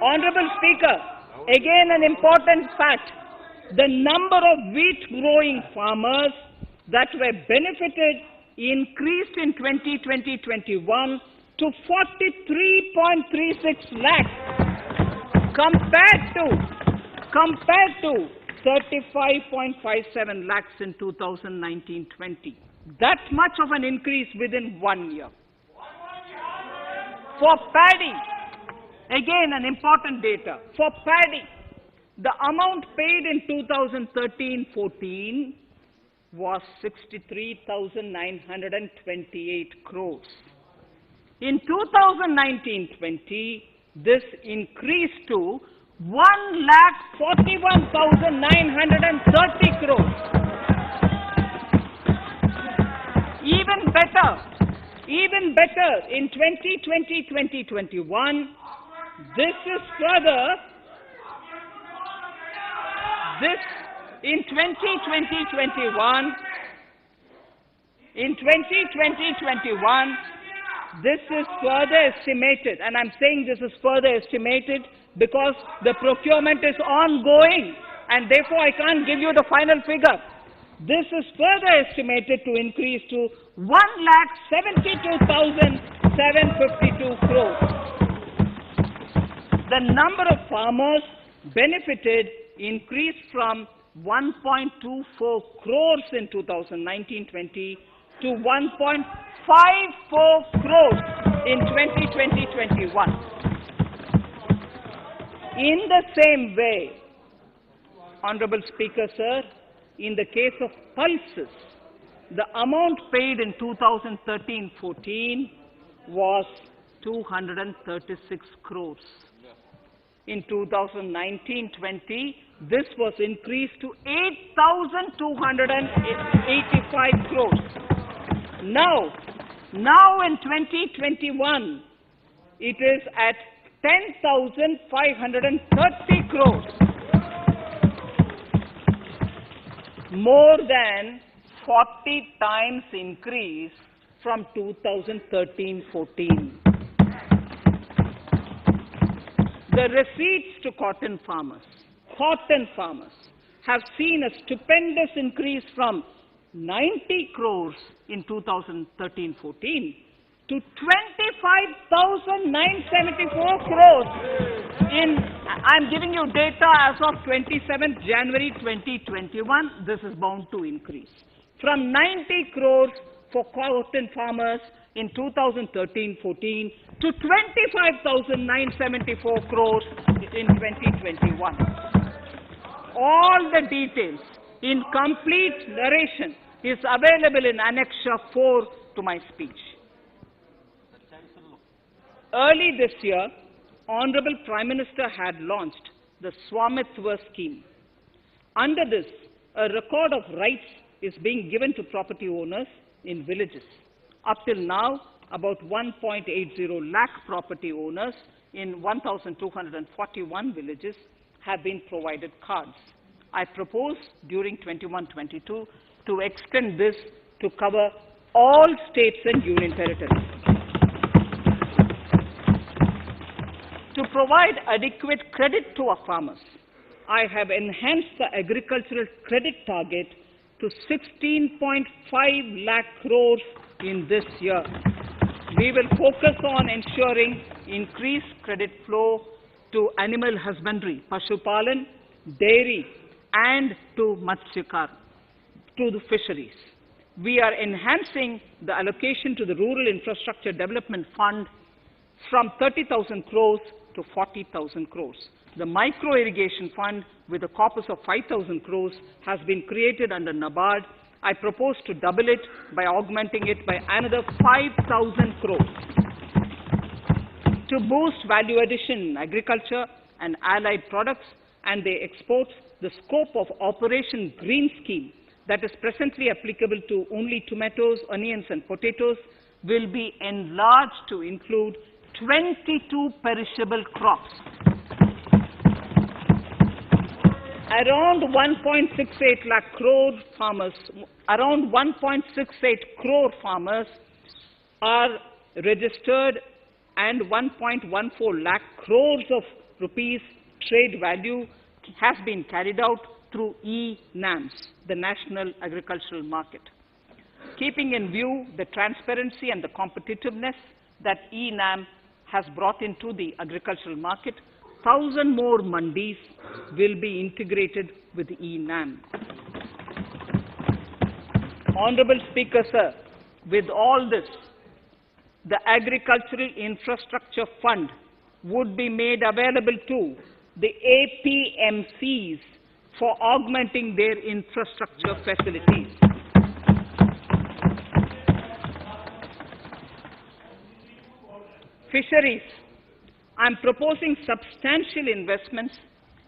Honorable Speaker, again an important fact, the number of wheat growing farmers that were benefited increased in 2020-21 to 43.36 lakhs compared to 35.57 lakhs in 2019-20. That much of an increase within 1 year. For paddy, again an important data. For paddy, the amount paid in 2013-14 was 63,928 crores. In 2019-20, this increased to 1,41,930 crores. Even better, in 2020-2021, in 2020-21, this is further estimated, and I'm saying this is further estimated because the procurement is ongoing, and therefore I can't give you the final figure. This is further estimated to increase to 1,72,752 crores. The number of farmers benefited increased from 1.24 crores in 2019-20 to 1.54 crores in 2020-21. In the same way, Honorable Speaker, sir, in the case of pulses, the amount paid in 2013-14 was 236 crores. In 2019-20, this was increased to 8,285 crores. Now in 2021, it is at 10,530 crores. More than 40 times increase from 2013-14. The receipts to cotton farmers have seen a stupendous increase from 90 crores in 2013-14 to 25,974 crores I'm giving you data as of 27th January 2021. This is bound to increase. From 90 crores for cotton farmers in 2013-14 to 25,974 crores in 2021. All the details in complete narration is available in Annexure 4 to my speech. Early this year, Honorable Prime Minister had launched the Swamitva scheme. Under this, a record of rights is being given to property owners in villages. Up till now, about 1.80 lakh property owners in 1,241 villages have been provided cards. I propose during 21-22 to extend this to cover all states and union territories. To provide adequate credit to our farmers, I have enhanced the agricultural credit target to 16.5 lakh crores in this year. We will focus on ensuring increased credit flow to animal husbandry, Pashupalan, dairy, and to Matsyakar, to the fisheries. We are enhancing the allocation to the Rural Infrastructure Development Fund from 30,000 crores to 40,000 crores. The Micro Irrigation Fund, with a corpus of 5,000 crores, has been created under NABARD. I propose to double it by augmenting it by another 5,000 crores. To boost value addition in agriculture and allied products and their exports, the scope of Operation Green Scheme that is presently applicable to only tomatoes, onions and potatoes will be enlarged to include 22 perishable crops. Around 1.68 lakh crore farmers, around 1.68 crore farmers are registered, and 1.14 lakh crores of rupees trade value has been carried out through e-NAMs, the National Agricultural Market. Keeping in view the transparency and the competitiveness that e-NAM has brought into the agricultural market, 1,000 more mandis will be integrated with e-NAM. Honorable Speaker, sir, with all this, the Agricultural Infrastructure Fund would be made available to the APMCs for augmenting their infrastructure facilities. Fisheries. I am proposing substantial investments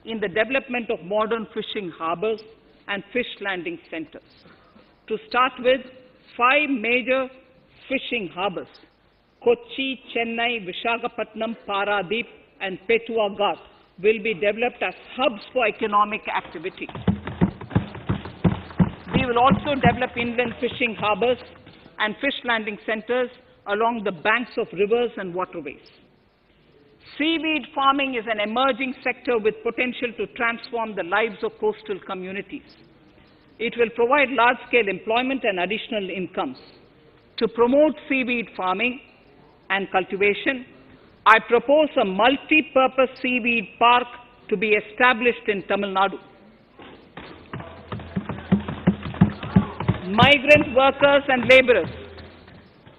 in the development of modern fishing harbors and fish landing centers. To start with, 5 major fishing harbors, Kochi, Chennai, Visakhapatnam, Paradip, and Petua Ghat, will be developed as hubs for economic activity. We will also develop inland fishing harbors and fish landing centers along the banks of rivers and waterways. Seaweed farming is an emerging sector with potential to transform the lives of coastal communities. It will provide large-scale employment and additional incomes. To promote seaweed farming and cultivation, I propose a multi-purpose seaweed park to be established in Tamil Nadu. Migrant workers and laborers.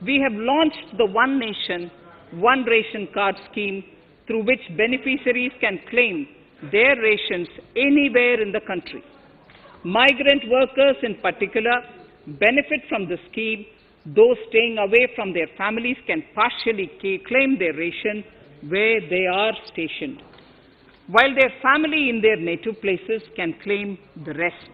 We have launched the One Nation, One Ration Card scheme, through which beneficiaries can claim their rations anywhere in the country. Migrant workers in particular benefit from the scheme. Those staying away from their families can partially claim their ration where they are stationed, while their family in their native places can claim the rest.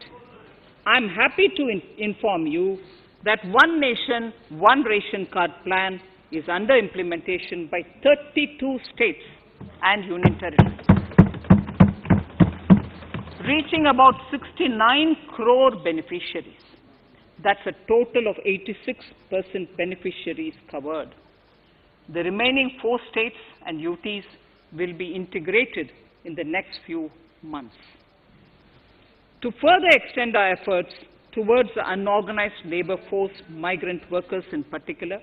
I am happy to inform you that One Nation, One Ration Card plan is under implementation by 32 states and union territories, reaching about 69 crore beneficiaries. That's a total of 86% beneficiaries covered. The remaining 4 states and UTs will be integrated in the next few months. To further extend our efforts towards the unorganized labor force, migrant workers in particular,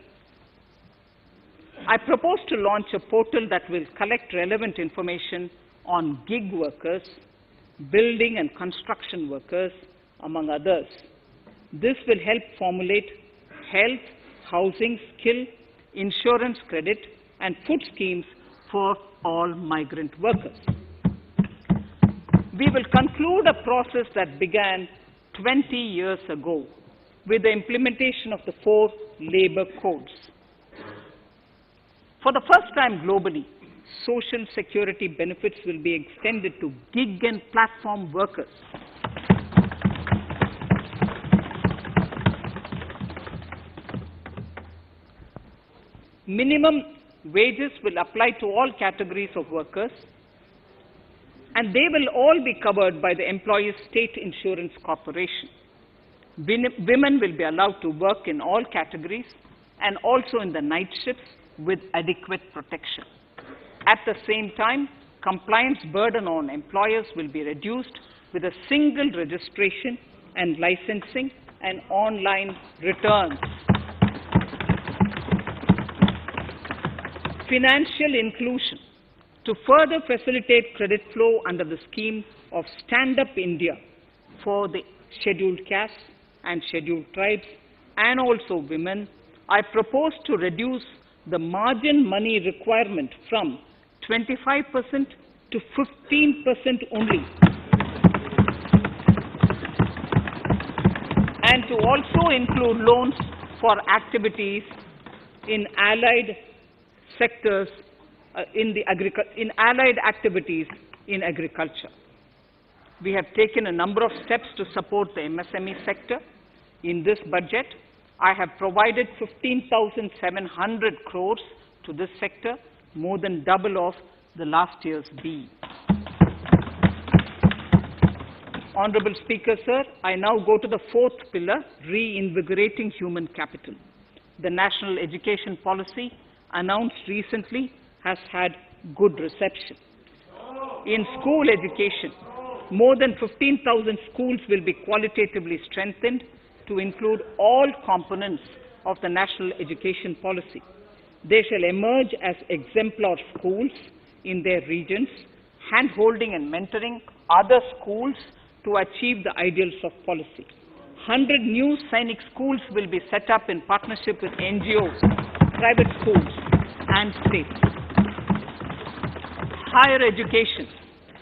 I propose to launch a portal that will collect relevant information on gig workers, building and construction workers, among others. This will help formulate health, housing, skill, insurance credit, and food schemes for all migrant workers. We will conclude a process that began 20 years ago with the implementation of the 4 labor codes. For the first time globally, social security benefits will be extended to gig and platform workers. Minimum wages will apply to all categories of workers, and they will all be covered by the Employees State Insurance Corporation. Women will be allowed to work in all categories and also in the night shifts with adequate protection. At the same time, compliance burden on employers will be reduced with a single registration and licensing and online returns. financial inclusion to further facilitate credit flow under the scheme of Stand Up India for the scheduled castes and scheduled tribes and also women. I propose to reduce the margin money requirement from 25% to 15% only, and to also include loans for activities in allied sectors, in allied activities in agriculture. We have taken a number of steps to support the MSME sector. In this budget, I have provided 15,700 crores to this sector, more than double of the last year's BE. Honorable Speaker, sir, I now go to the fourth pillar, reinvigorating human capital. The national education policy announced recently has had good reception. In school education, more than 15,000 schools will be qualitatively strengthened to include all components of the national education policy. They shall emerge as exemplar schools in their regions, hand-holding and mentoring other schools to achieve the ideals of policy. 100 new Sainik schools will be set up in partnership with NGOs, private schools, and states. Higher education.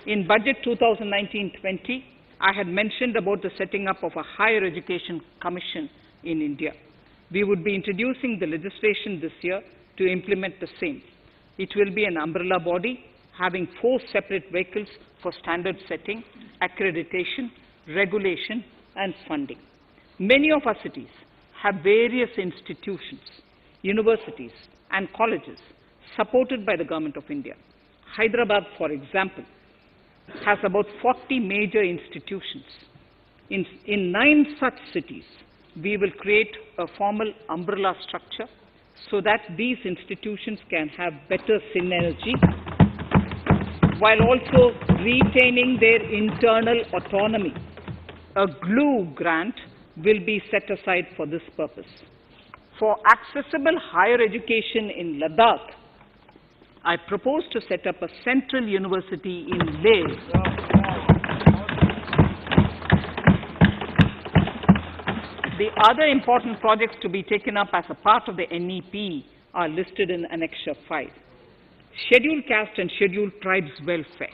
In Budget 2019-20, I had mentioned about the setting up of a higher education commission in India. We would be introducing the legislation this year to implement the same. It will be an umbrella body having 4 separate vehicles for standard setting, accreditation, regulation, and funding. Many of our cities have various institutions, universities, and colleges supported by the Government of India. Hyderabad, for example, has about 40 major institutions. In 9 such cities, we will create a formal umbrella structure so that these institutions can have better synergy while also retaining their internal autonomy. A glue grant will be set aside for this purpose. For accessible higher education in Ladakh, I propose to set up a central university in Leh. The other important projects to be taken up as a part of the NEP are listed in Annexure 5. Scheduled caste and scheduled tribes welfare.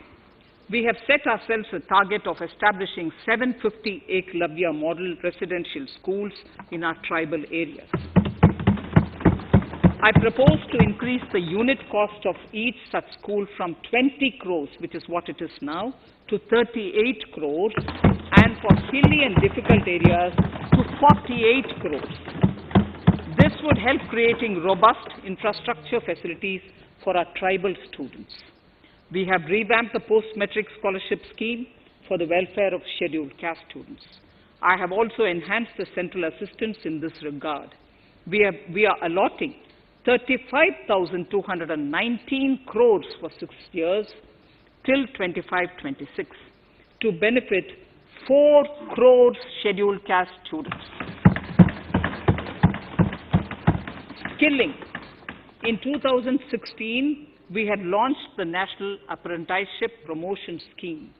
We have set ourselves a target of establishing 750 Eklavya model residential schools in our tribal areas. I propose to increase the unit cost of each such school from 20 crores, which is what it is now, to 38 crores, and for hilly and difficult areas to 48 crores. This would help creating robust infrastructure facilities for our tribal students. We have revamped the post-metric scholarship scheme for the welfare of scheduled caste students. I have also enhanced the central assistance in this regard. We are allotting 35,219 crores for 6 years till 25-26 to benefit 4 crores scheduled caste students. Skilling. In 2016, we had launched the National Apprenticeship Promotion Scheme.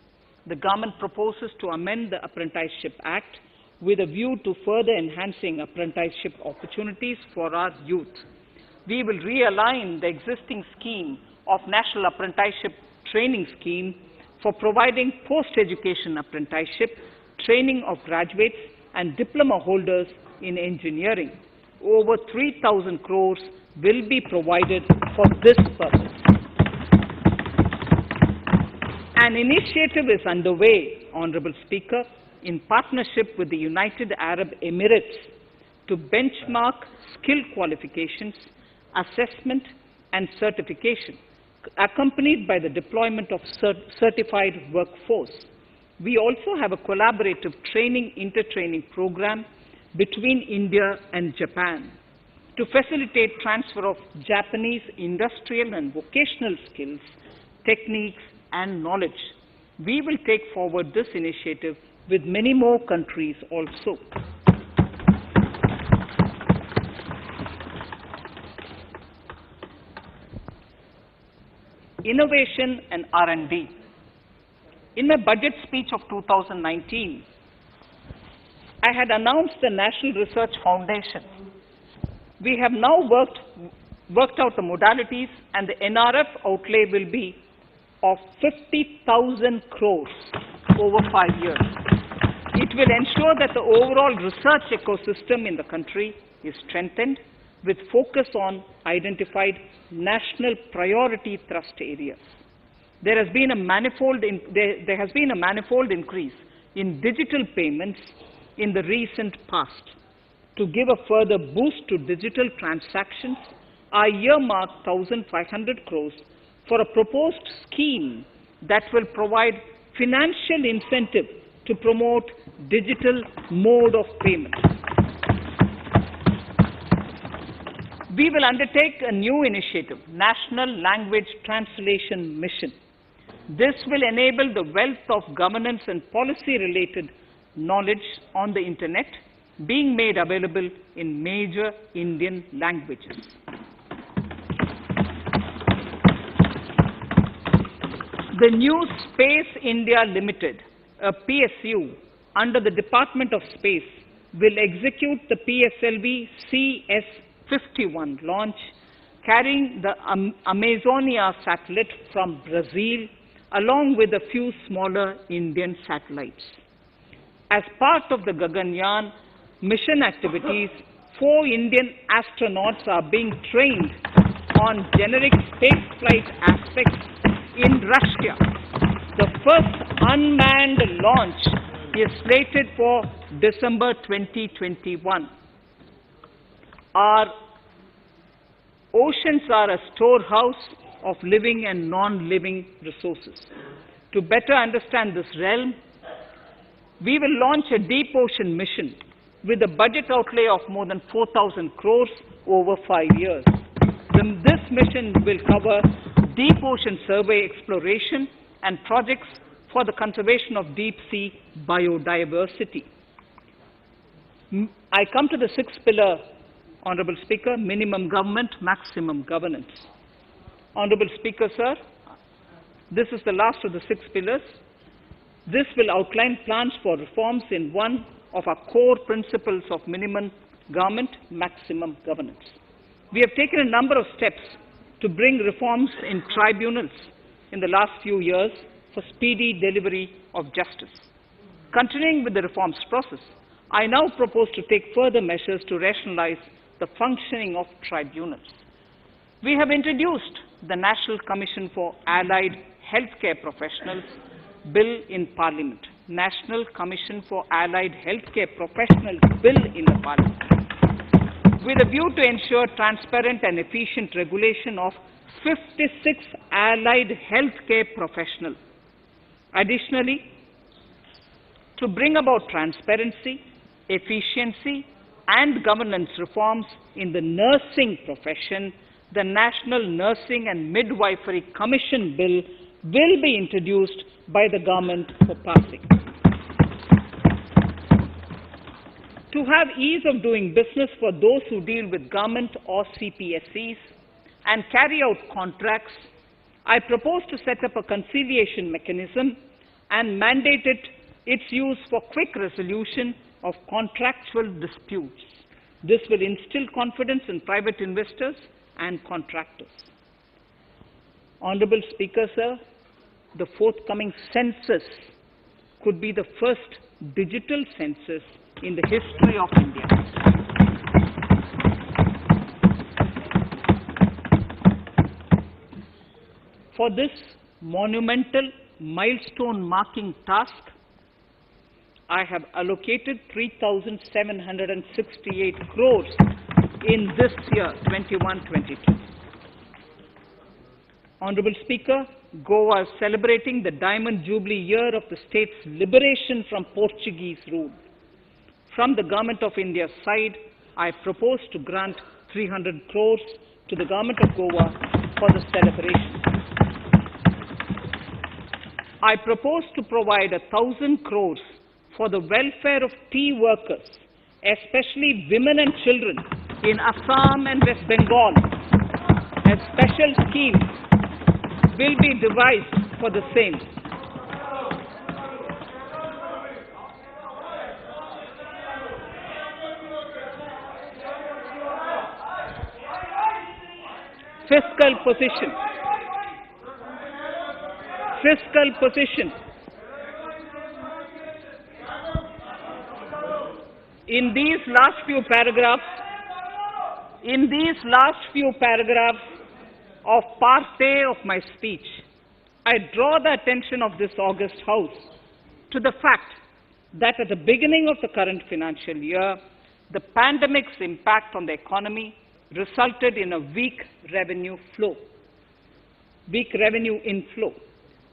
The government proposes to amend the Apprenticeship Act with a view to further enhancing apprenticeship opportunities for our youth. We will realign the existing scheme of National Apprenticeship Training Scheme for providing post-education apprenticeship, training of graduates and diploma holders in engineering. Over 3,000 crores will be provided for this purpose. An initiative is underway, Honorable Speaker, in partnership with the United Arab Emirates to benchmark skill qualifications, assessment and certification, accompanied by the deployment of certified workforce. We also have a collaborative training, intertraining program between India and Japan to facilitate transfer of Japanese industrial and vocational skills, techniques, and knowledge. We will take forward this initiative with many more countries also. innovation and R&D. In my budget speech of 2019, I had announced the National Research Foundation. We have now worked out the modalities, and the NRF outlay will be of 50,000 crores over 5 years. It will ensure that the overall research ecosystem in the country is strengthened with focus on identified national priority thrust areas. There has been a manifold increase in digital payments in the recent past. To give a further boost to digital transactions, I earmarked 1,500 crores for a proposed scheme that will provide financial incentive to promote digital mode of payment. We will undertake a new initiative, National Language Translation Mission. This will enable the wealth of governance and policy-related knowledge on the Internet being made available in major Indian languages. The new Space India Limited, a PSU, under the Department of Space, will execute the PSLV CS-51 launch, carrying the Amazonia satellite from Brazil, along with a few smaller Indian satellites. As part of the Gaganyaan mission activities, 4 Indian astronauts are being trained on generic spaceflight aspects in Russia. The first unmanned launch is slated for December 2021. Our oceans are a storehouse of living and non-living resources. To better understand this realm, we will launch a deep ocean mission with a budget outlay of more than 4,000 crores over 5 years. This mission will cover deep ocean survey exploration and projects for the conservation of deep sea biodiversity. I come to the 6th pillar, Honorable Speaker, minimum government, maximum governance. Honorable Speaker, sir, this is the last of the 6 pillars. This will outline plans for reforms in one of our core principles of minimum government, maximum governance. We have taken a number of steps to bring reforms in tribunals in the last few years for speedy delivery of justice. Continuing with the reforms process, I now propose to take further measures to rationalize the functioning of tribunals. We have introduced the National Commission for Allied Healthcare Professionals Bill in Parliament. National Commission for Allied Healthcare Professionals Bill in the Parliament, with a view to ensure transparent and efficient regulation of 56 allied healthcare professionals. Additionally, to bring about transparency, efficiency, and governance reforms in the nursing profession, the National Nursing and Midwifery Commission Bill will be introduced by the government for passing. To have ease of doing business for those who deal with government or CPSEs and carry out contracts, I propose to set up a conciliation mechanism and mandate its use for quick resolution of contractual disputes. This will instill confidence in private investors and contractors. Honorable Speaker, sir, the forthcoming census could be the first digital census in the history of India. For this monumental milestone marking task, I have allocated 3,768 crores in this year, 21-22. Honorable Speaker, Goa is celebrating the Diamond Jubilee year of the state's liberation from Portuguese rule. From the Government of India's side, I propose to grant 300 crores to the Government of Goa for the celebration. I propose to provide 1,000 crores for the welfare of tea workers, especially women and children in Assam and West Bengal, as special scheme will be devised for the same. Fiscal position. Fiscal position. In these last few paragraphs of part A of my speech, I draw the attention of this august House to the fact that at the beginning of the current financial year, the pandemic's impact on the economy resulted in a weak revenue inflow.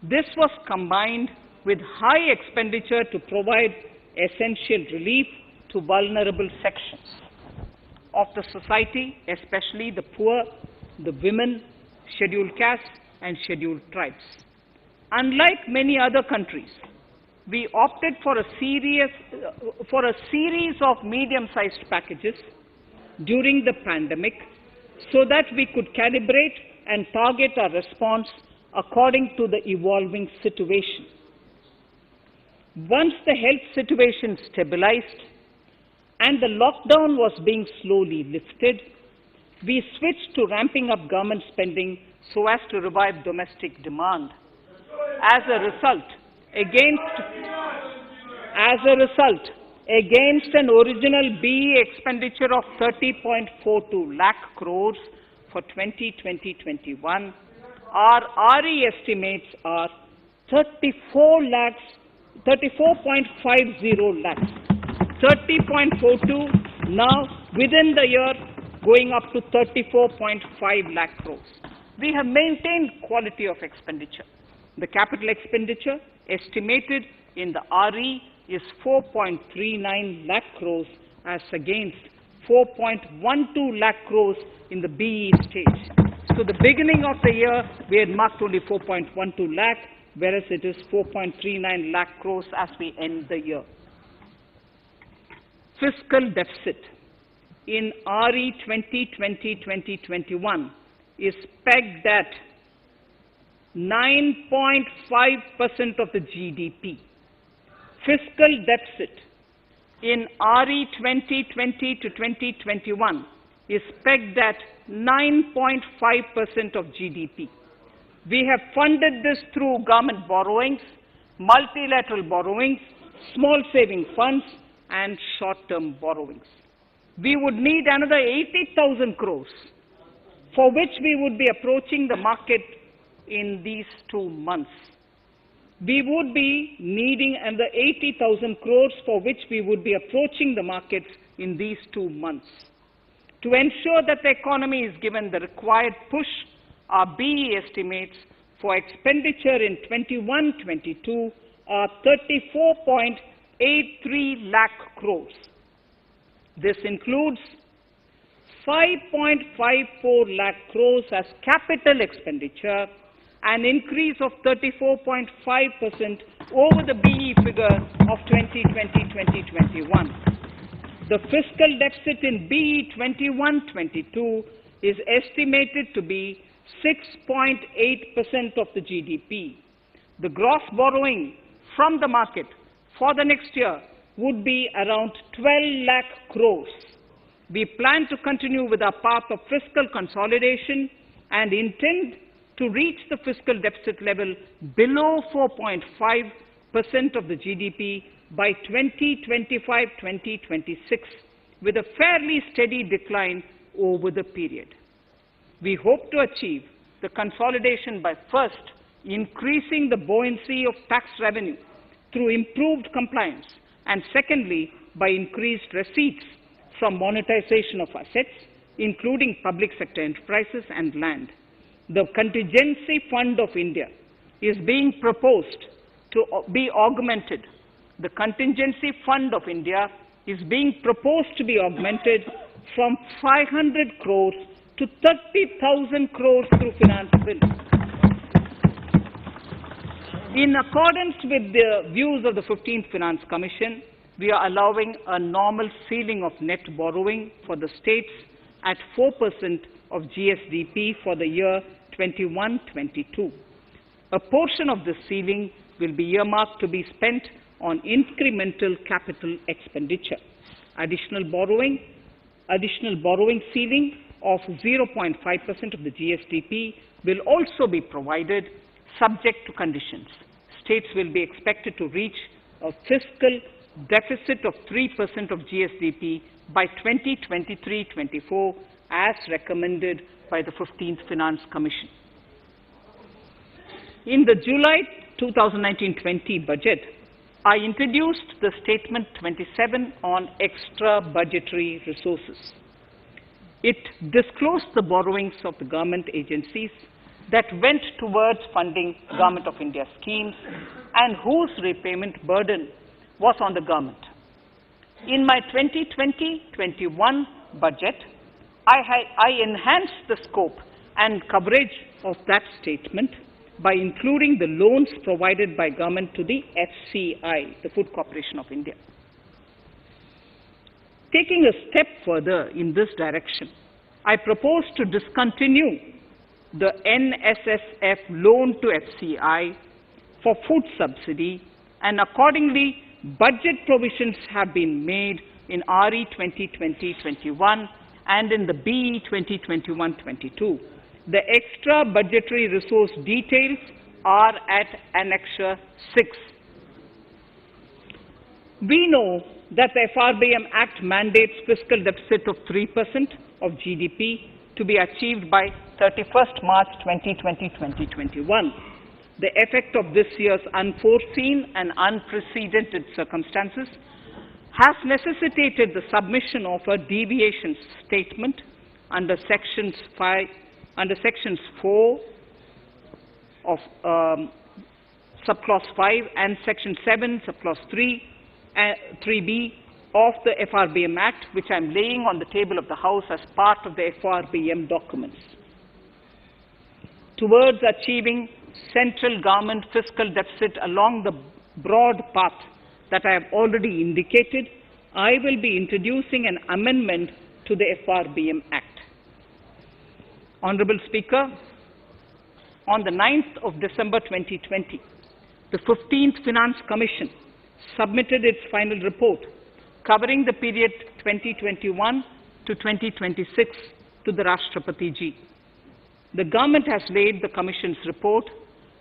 This was combined with high expenditure to provide essential relief to vulnerable sections of the society, especially the poor, the women, scheduled castes, and scheduled tribes. Unlike many other countries, we opted for a series of medium-sized packages during the pandemic so that we could calibrate and target our response according to the evolving situation. Once the health situation stabilized and the lockdown was being slowly lifted, we switched to ramping up government spending so as to revive domestic demand. As a result, against an original BE expenditure of 30.42 lakh crores for 2020-21, our RE estimates are 34.50 lakhs. 30.42 now within the year going up to 34.5 lakh crores. We have maintained quality of expenditure. The capital expenditure estimated in the RE is 4.39 lakh crores as against 4.12 lakh crores in the BE stage. So the beginning of the year we had marked only 4.12 lakh, whereas it is 4.39 lakh crores as we end the year. Fiscal deficit in RE 2020-2021 is pegged at 9.5% of the GDP. Fiscal deficit in RE 2020 to 2021 is pegged at 9.5% of GDP. We have funded this through government borrowings, multilateral borrowings, small saving funds, and short-term borrowings. We would need another 80,000 crores, for which we would be approaching the market in these 2 months. We would be needing another 80,000 crores, for which we would be approaching the markets in these 2 months. To ensure that the economy is given the required push, our BE estimates for expenditure in 21-22 are 34.83 lakh crores. This includes 5.54 lakh crores as capital expenditure, an increase of 34.5% over the BE figure of 2020-2021. The fiscal deficit in BE 21-22 is estimated to be 6.8% of the GDP. The gross borrowing from the market for the next year would be around 12 lakh crores. We plan to continue with our path of fiscal consolidation and intend to reach the fiscal deficit level below 4.5% of the GDP by 2025-2026, with a fairly steady decline over the period. We hope to achieve the consolidation by first increasing the buoyancy of tax revenue through improved compliance, and secondly, by increased receipts from monetization of assets, including public sector enterprises and land. The Contingency Fund of India is being proposed to be augmented. The Contingency Fund of India is being proposed to be augmented from 500 crores to 30,000 crores through finance bill. In accordance with the views of the 15th Finance Commission, we are allowing a normal ceiling of net borrowing for the states at 4% of GSDP for the year 21-22. A portion of this ceiling will be earmarked to be spent on incremental capital expenditure. Additional borrowing ceiling of 0.5% of the GSDP will also be provided, subject to conditions. States will be expected to reach a fiscal deficit of 3% of GSDP by 2023-24 as recommended by the 15th Finance Commission. In the July 2019-20 budget, I introduced the Statement 27 on extra budgetary resources. It disclosed the borrowings of the government agencies that went towards funding Government of India schemes and whose repayment burden was on the government. In my 2020-21 budget, I enhanced the scope and coverage of that statement by including the loans provided by government to the FCI, the Food Corporation of India. Taking a step further in this direction, I propose to discontinue the NSSF loan to FCI for food subsidy, and accordingly, budget provisions have been made in RE 2020-21 and in the BE 2021-22. The extra budgetary resource details are at Annexure 6. We know that the Frbm Act mandates fiscal deficit of 3% of GDP to be achieved by 31st March 2020-2021. The effect of this year's unforeseen and unprecedented circumstances has necessitated the submission of a deviation statement under Sections 4 of Subclause 5 and Section 7, Subclause 3b of the Frbm Act, which I am laying on the table of the House as part of the Frbm documents. Towards achieving central government fiscal deficit along the broad path that I have already indicated, I will be introducing an amendment to the Frbm Act. Honorable Speaker, on the 9th of December 2020, the 15th Finance Commission submitted its final report covering the period 2021 to 2026 to the Rashtrapati Ji. The government has laid the Commission's report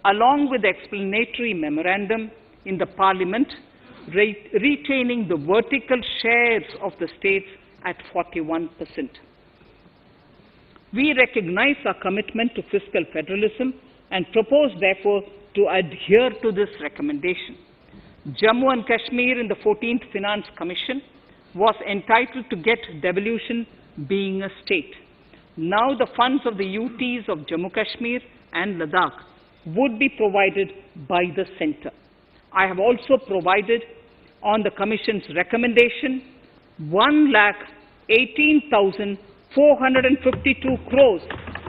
along with the explanatory memorandum in the Parliament, retaining the vertical shares of the states at 41%. We recognize our commitment to fiscal federalism and propose, therefore, to adhere to this recommendation. Jammu and Kashmir in the 14th Finance Commission was entitled to get devolution being a state. Now the funds of the UTs of Jammu Kashmir and Ladakh would be provided by the centre. I have also provided on the Commission's recommendation 1,18,452 crores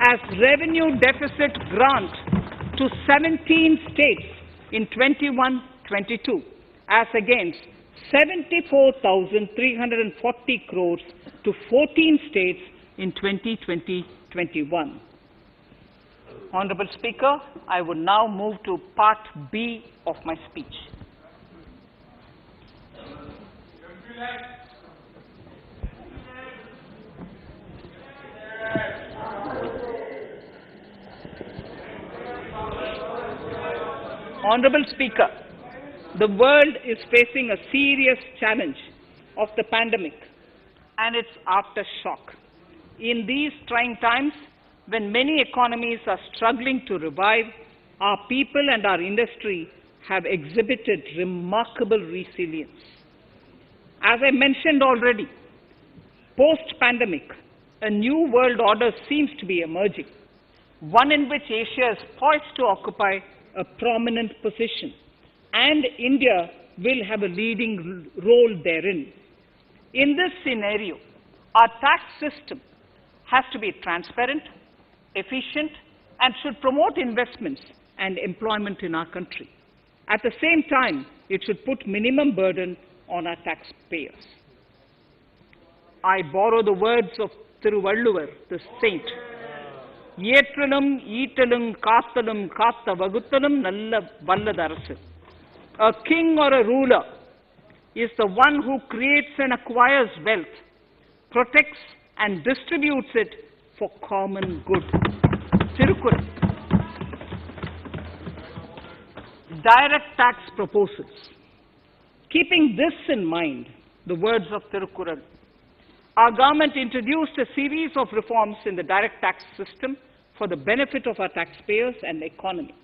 as revenue deficit grant to 17 states in 21-22 as against 74,340 crores to 14 states in 2020-21. Honorable Speaker, I would now move to Part B of my speech. Honorable Speaker, the world is facing a serious challenge of the pandemic and its aftershock. In these trying times, when many economies are struggling to revive, our people and our industry have exhibited remarkable resilience. As I mentioned already, post-pandemic, a new world order seems to be emerging, one in which Asia is poised to occupy a prominent position, and India will have a leading role therein. In this scenario, our tax system has to be transparent, efficient, and should promote investments and employment in our country. At the same time, it should put minimum burden on our taxpayers. I borrow the words of Thiruvalluvar, the saint. ஏற்றலும் ஈட்டலும் காத்தலும் காத்த வகுத்தலும் நல்ல வல்லது அரசு. A king or a ruler is the one who creates and acquires wealth, protects and distributes it for common good. Tirukkural. Direct tax proposals. Keeping this in mind, the words of Tirukkural, our government introduced a series of reforms in the direct tax system for the benefit of our taxpayers and the economy.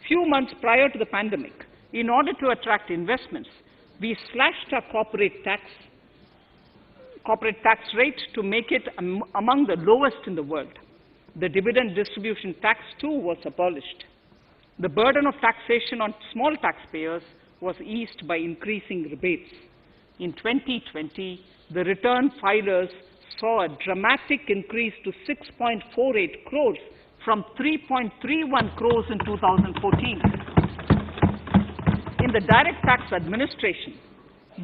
Few months prior to the pandemic, in order to attract investments, we slashed our corporate tax rate to make it among the lowest in the world. The dividend distribution tax too was abolished. The burden of taxation on small taxpayers was eased by increasing rebates. In 2020, the return filers saw a dramatic increase to 6.48 crores from 3.31 crores in 2014. In the direct tax administration,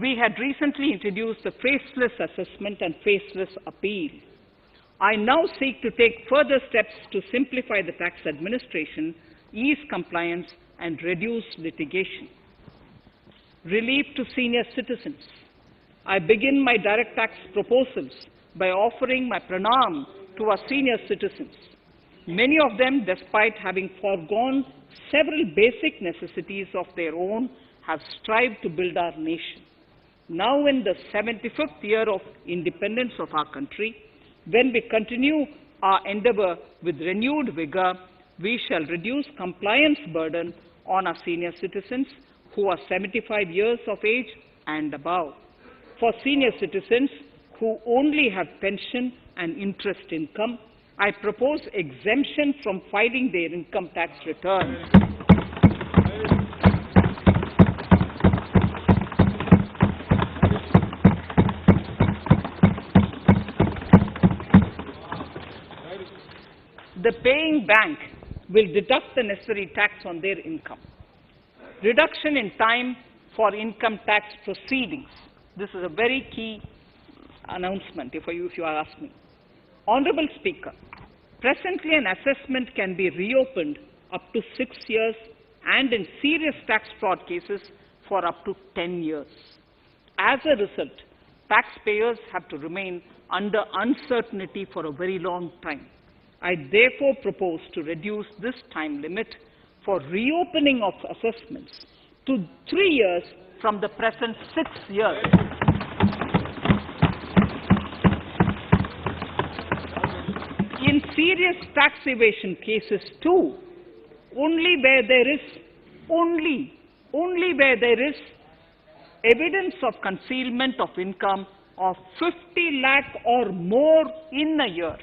we had recently introduced the faceless assessment and faceless appeal. I now seek to take further steps to simplify the tax administration, ease compliance, and reduce litigation. Relief to senior citizens. I begin my direct tax proposals by offering my pranam to our senior citizens. Many of them, despite having foregone several basic necessities of their own, have strived to build our nation. Now, in the 75th year of independence of our country, when we continue our endeavor with renewed vigor, we shall reduce compliance burden on our senior citizens who are 75 years of age and above. For senior citizens who only have pension and interest income, I propose exemption from filing their income tax returns. The paying bank will deduct the necessary tax on their income. Reduction in time for income tax proceedings. This is a very key announcement if you are asking. Honorable Speaker, presently an assessment can be reopened up to 6 years and in serious tax fraud cases for up to 10 years. As a result, taxpayers have to remain under uncertainty for a very long time. I therefore propose to reduce this time limit for reopening of assessments to 3 years from the present 6 years. In serious tax evasion cases too, only where there is evidence of concealment of income of 50 lakh or more in a year.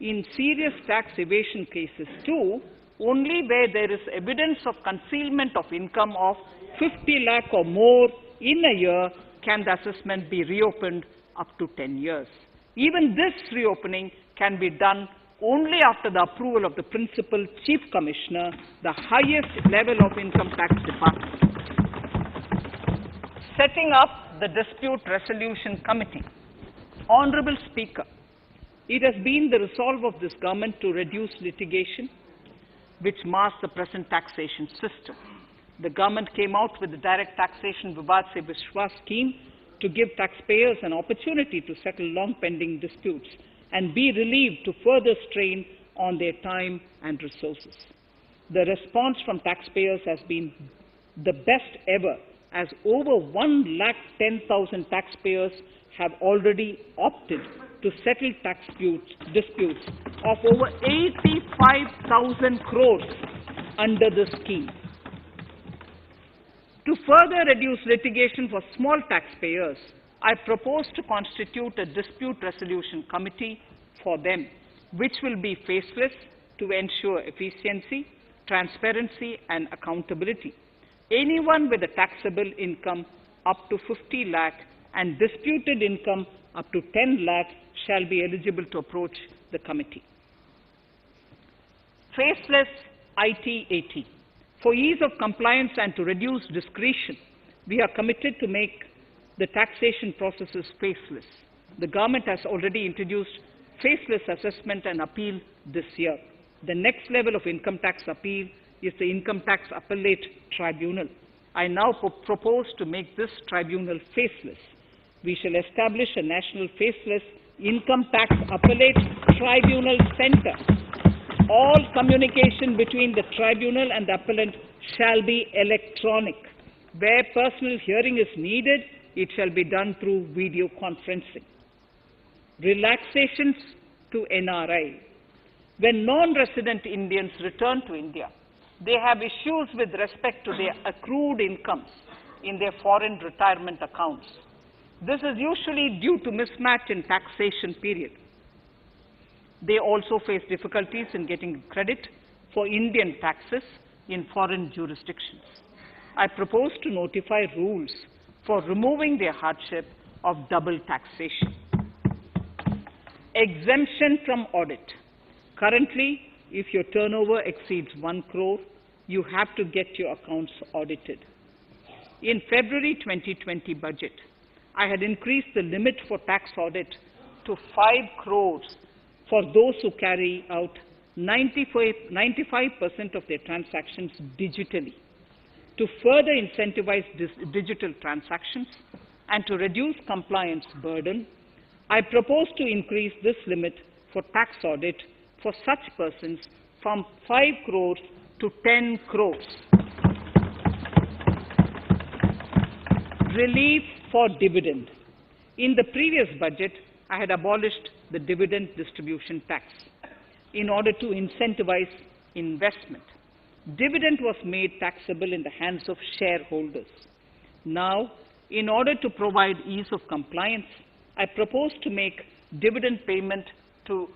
In serious tax evasion cases too, only where there is evidence of concealment of income of 50 lakh or more in a year can the assessment be reopened up to 10 years. Even this reopening can be done only after the approval of the Principal Chief Commissioner, the highest level of Income Tax Department. Setting up the Dispute Resolution Committee. Honorable Speaker, it has been the resolve of this government to reduce litigation, which mars the present taxation system. The government came out with the Direct Taxation Vivad Se Vishwas scheme to give taxpayers an opportunity to settle long-pending disputes and be relieved to further strain on their time and resources. The response from taxpayers has been the best ever, as over 110,000 taxpayers have already opted to settle tax disputes of over 85,000 crores under the scheme. To further reduce litigation for small taxpayers, I propose to constitute a dispute resolution committee for them, which will be faceless to ensure efficiency, transparency, and accountability. Anyone with a taxable income up to 50 lakh and disputed income up to 10 lakh shall be eligible to approach the committee. Faceless IT-AT. For ease of compliance and to reduce discretion, we are committed to make the taxation processes faceless. The government has already introduced faceless assessment and appeal this year. The next level of income tax appeal is the Income Tax Appellate Tribunal. I now propose to make this tribunal faceless. We shall establish a national faceless Income Tax Appellate Tribunal Center. All communication between the tribunal and the appellant shall be electronic. Where personal hearing is needed, it shall be done through video conferencing. Relaxations to NRI. When non-resident Indians return to India, they have issues with respect to their accrued incomes in their foreign retirement accounts. This is usually due to mismatch in taxation period. They also face difficulties in getting credit for Indian taxes in foreign jurisdictions. I propose to notify rules for removing their hardship of double taxation. Exemption from audit. Currently, if your turnover exceeds 1 crore, you have to get your accounts audited. In February 2020 budget, I had increased the limit for tax audit to 5 crores for those who carry out 95% of their transactions digitally. To further incentivize digital transactions and to reduce compliance burden, I propose to increase this limit for tax audit for such persons from 5 crores to 10 crores. Relief for dividend. In the previous budget, I had abolished the dividend distribution tax in order to incentivize investment. Dividend was made taxable in the hands of shareholders. Now, in order to provide ease of compliance, I propose to make dividend payment to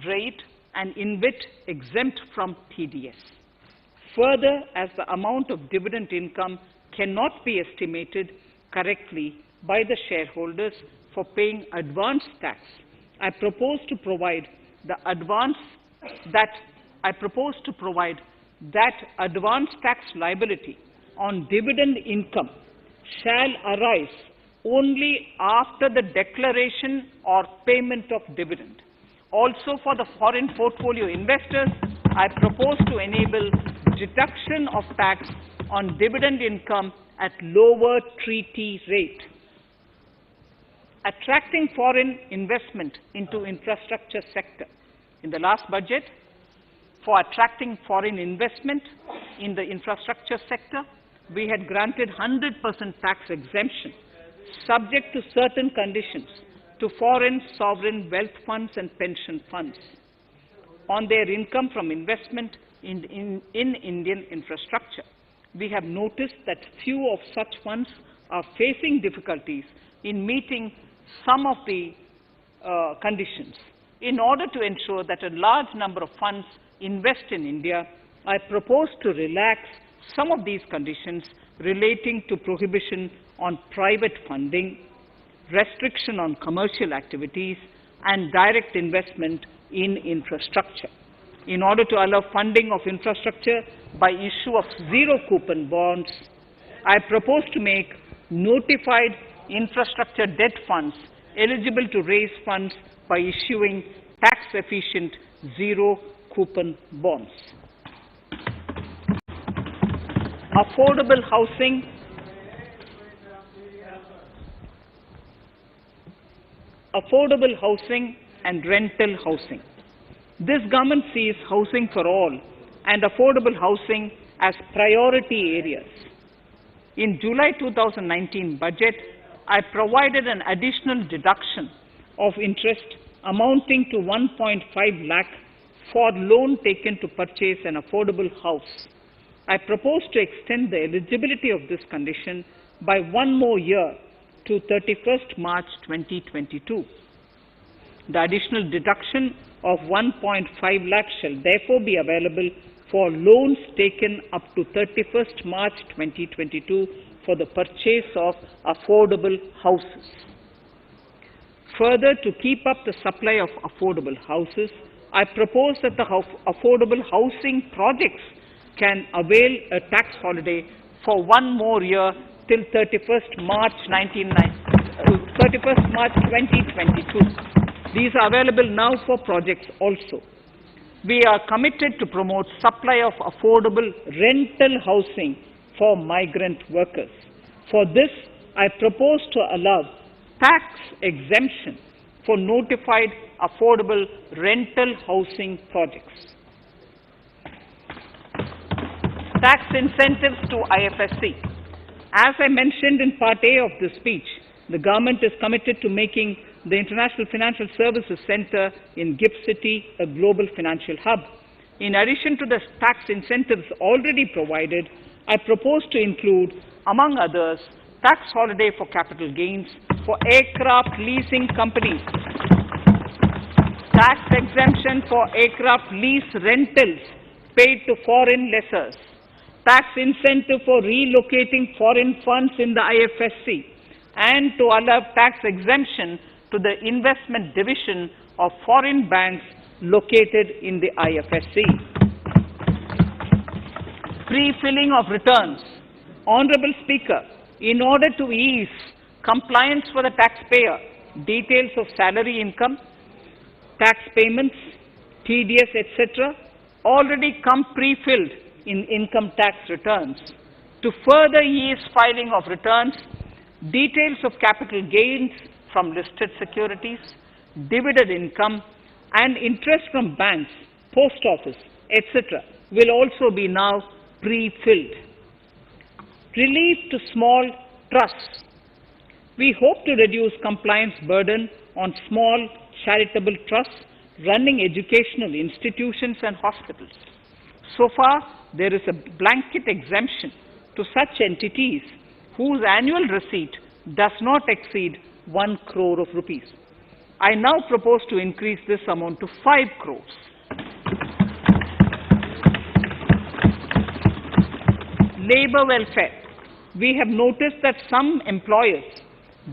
rate and InvIT exempt from TDS. Further, as the amount of dividend income cannot be estimated correctly by the shareholders for paying advance tax, I propose to provide that advance tax liability on dividend income shall arise only after the declaration or payment of dividend. Also, for the foreign portfolio investors, I propose to enable deduction of tax on dividend income at lower treaty rate. Attracting foreign investment into infrastructure sector. In the last budget, for attracting foreign investment in the infrastructure sector, we had granted 100% tax exemption, subject to certain conditions, to foreign sovereign wealth funds and pension funds on their income from investment in Indian infrastructure. We have noticed that few of such funds are facing difficulties in meeting some of the conditions. In order to ensure that a large number of funds invest in India, I propose to relax some of these conditions relating to prohibition on private funding, restriction on commercial activities, and direct investment in infrastructure. In order to allow funding of infrastructure by issue of zero-coupon bonds, I propose to make notified infrastructure debt funds eligible to raise funds by issuing tax-efficient zero-coupon bonds. Affordable housing. Affordable housing and rental housing. This government sees housing for all and affordable housing as priority areas. In July 2019 budget, I provided an additional deduction of interest amounting to 1.5 lakh for loan taken to purchase an affordable house. I propose to extend the eligibility of this condition by 1 more year to 31st March 2022. The additional deduction of 1.5 lakh shall therefore be available for loans taken up to 31st March 2022 for the purchase of affordable houses. Further, to keep up the supply of affordable houses, I propose that the affordable housing projects can avail a tax holiday for 1 more year till 31st March 2022. These are available now for projects also. We are committed to promote supply of affordable rental housing for migrant workers. For this, I propose to allow tax exemption for notified affordable rental housing projects. Tax incentives to IFSC. As I mentioned in Part A of this speech, the government is committed to making the International Financial Services Center in GIFT City a global financial hub. In addition to the tax incentives already provided, I propose to include, among others, tax holiday for capital gains for aircraft leasing companies, tax exemption for aircraft lease rentals paid to foreign lessors, tax incentive for relocating foreign funds in the IFSC, and to allow tax exemption to the investment division of foreign banks located in the IFSC. Pre-filling of returns. Honorable Speaker, in order to ease compliance for the taxpayer, details of salary income, tax payments, TDS, etc., already come pre-filled in income tax returns. To further ease filing of returns, details of capital gains from listed securities, dividend income, and interest from banks, post office, etc., will also be now pre-filled. Relief to small trusts. We hope to reduce compliance burden on small charitable trusts running educational institutions and hospitals. So far, there is a blanket exemption to such entities whose annual receipt does not exceed 1 crore of rupees. I now propose to increase this amount to 5 crores. Labor welfare. We have noticed that some employers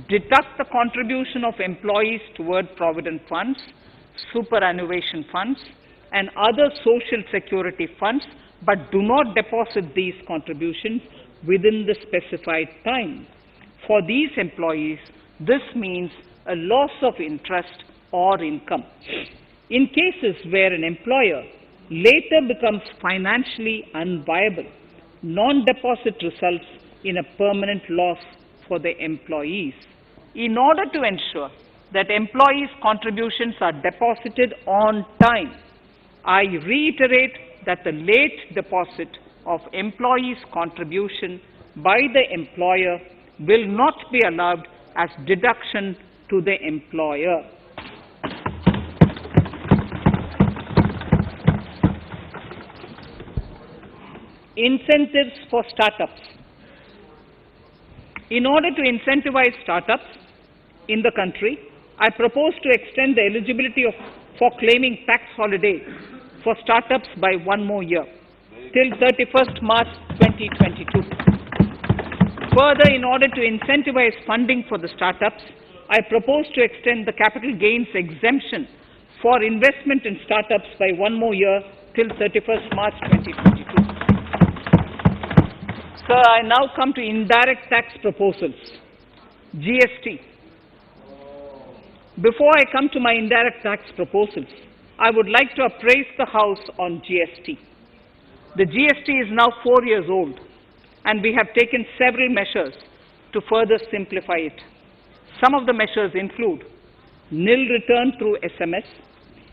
deduct the contribution of employees toward provident funds, superannuation funds, and other social security funds, but do not deposit these contributions within the specified time. For these employees, this means a loss of interest or income. In cases where an employer later becomes financially unviable, non-deposit results in a permanent loss for the employees. In order to ensure that employees' contributions are deposited on time, I reiterate that the late deposit of employees' contribution by the employer will not be allowed as deduction to the employer. Incentives for startups. In order to incentivize startups in the country, I propose to extend the eligibility for claiming tax holiday for startups by 1 more year, till 31st March 2022. Further, in order to incentivize funding for the startups, I propose to extend the capital gains exemption for investment in startups by 1 more year, till 31st March 2022. Sir, I now come to indirect tax proposals, GST. Before I come to my indirect tax proposals, I would like to appraise the House on GST. The GST is now 4 years old, and we have taken several measures to further simplify it. Some of the measures include nil return through SMS,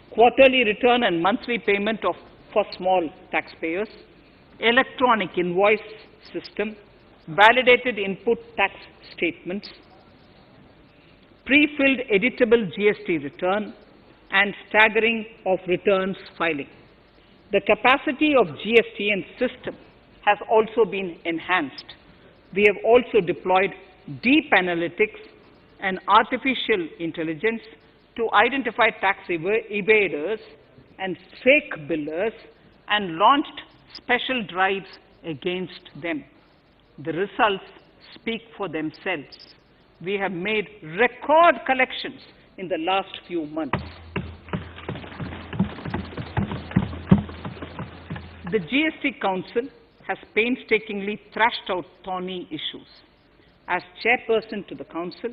quarterly return and monthly payment for small taxpayers, electronic invoice system, validated input tax statements, pre-filled editable GST return, and staggering of returns filing. The capacity of GST and system has also been enhanced. We have also deployed deep analytics and artificial intelligence to identify tax evaders and fake billers and launched special drives against them. The results speak for themselves. We have made record collections in the last few months. The GST Council has painstakingly thrashed out thorny issues. As chairperson to the Council,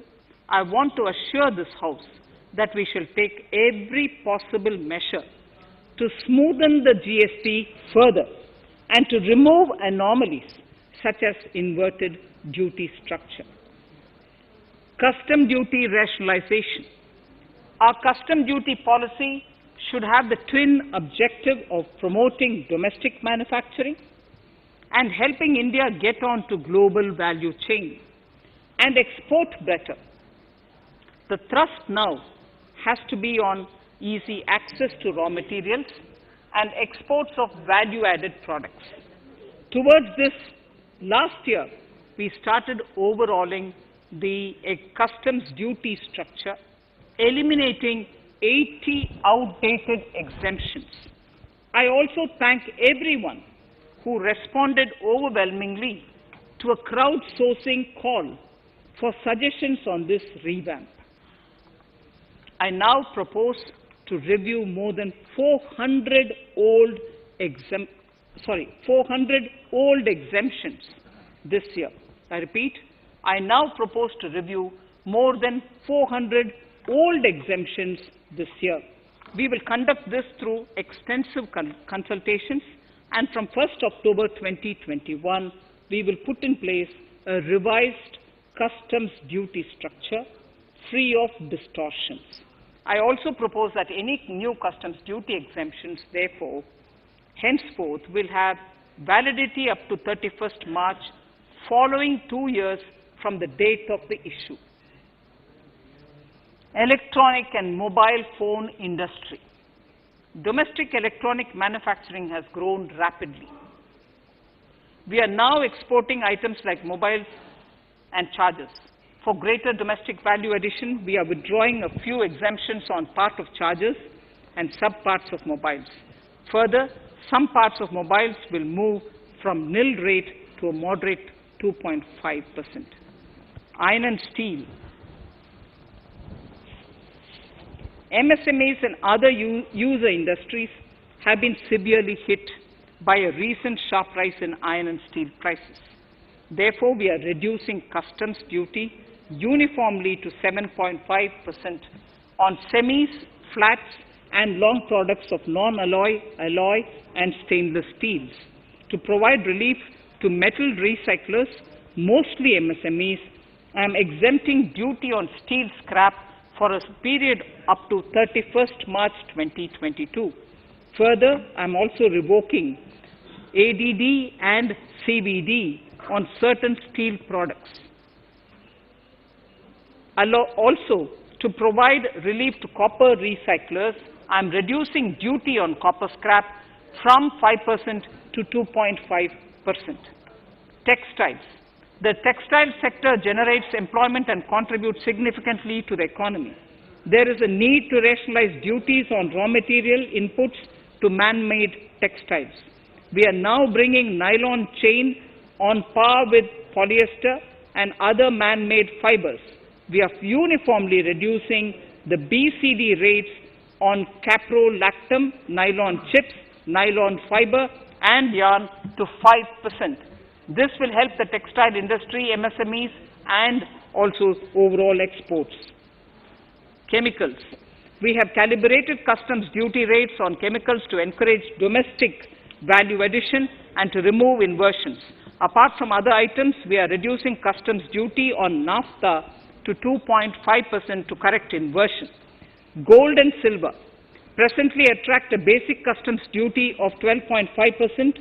I want to assure this House that we shall take every possible measure to smoothen the GST further and to remove anomalies such as inverted duty structure. Custom duty rationalization. Our custom duty policy should have the twin objective of promoting domestic manufacturing and helping India get on to global value chain and export better. The thrust now has to be on easy access to raw materials and exports of value-added products. Towards this, last year, we started overhauling the customs duty structure, eliminating 80 outdated exemptions. I also thank everyone who responded overwhelmingly to a crowdsourcing call for suggestions on this revamp. I now propose to review more than 400 old exemptions this year. I repeat, I now propose to review more than 400 old exemptions this year. We will conduct this through extensive consultations, and from 1st October 2021, we will put in place a revised customs duty structure free of distortions. I also propose that any new customs duty exemptions, therefore, henceforth will have validity up to 31st March following 2 years from the date of the issue. Electronic and mobile phone industry. Domestic electronic manufacturing has grown rapidly. We are now exporting items like mobiles and chargers. For greater domestic value addition, we are withdrawing a few exemptions on part of chargers and sub-parts of mobiles. Further, some parts of mobiles will move from nil rate to a moderate 2.5%. Iron and steel. MSMEs and other user industries have been severely hit by a recent sharp rise in iron and steel prices. Therefore, we are reducing customs duty uniformly to 7.5% on semis, flats, and long products of non-alloy, alloy, and stainless steels. To provide relief to metal recyclers, mostly MSMEs, I am exempting duty on steel scrap for a period up to 31st March 2022. Further, I am also revoking ADD and CVD on certain steel products. Also, to provide relief to copper recyclers, I am reducing duty on copper scrap from 5% to 2.5%. Textiles. The textile sector generates employment and contributes significantly to the economy. There is a need to rationalize duties on raw material inputs to man-made textiles. We are now bringing nylon chain on par with polyester and other man-made fibers. We are uniformly reducing the BCD rates on caprolactam, nylon chips, nylon fiber, and yarn to 5%. This will help the textile industry, MSMEs, and also overall exports. Chemicals. We have calibrated customs duty rates on chemicals to encourage domestic value addition and to remove inversions. Apart from other items, we are reducing customs duty on naphtha to 2.5% to correct inversion. Gold and silver presently attract a basic customs duty of 12.5%.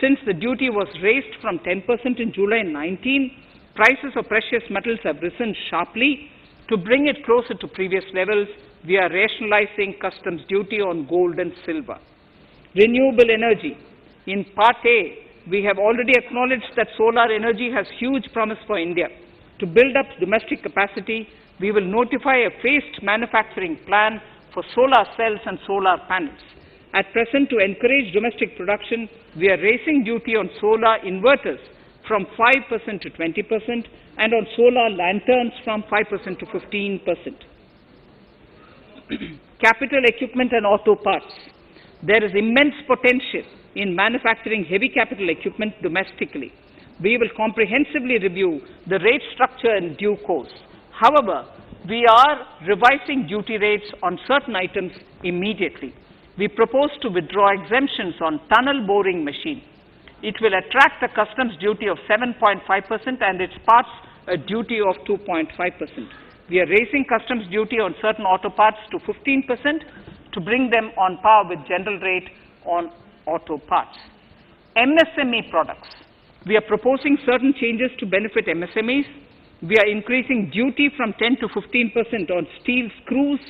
Since the duty was raised from 10% in July 19, prices of precious metals have risen sharply. To bring it closer to previous levels, we are rationalizing customs duty on gold and silver. Renewable energy. In Part A, we have already acknowledged that solar energy has huge promise for India. To build up domestic capacity, we will notify a phased manufacturing plan for solar cells and solar panels. At present, to encourage domestic production, we are raising duty on solar inverters from 5% to 20% and on solar lanterns from 5% to 15%. Capital equipment and auto parts. There is immense potential in manufacturing heavy capital equipment domestically. We will comprehensively review the rate structure in due course. However, we are revising duty rates on certain items immediately. We propose to withdraw exemptions on tunnel boring machine. It will attract a customs duty of 7.5% and its parts a duty of 2.5%. We are raising customs duty on certain auto parts to 15% to bring them on par with general rate on auto parts. MSME products. We are proposing certain changes to benefit MSMEs. We are increasing duty from 10 to 15% on steel screws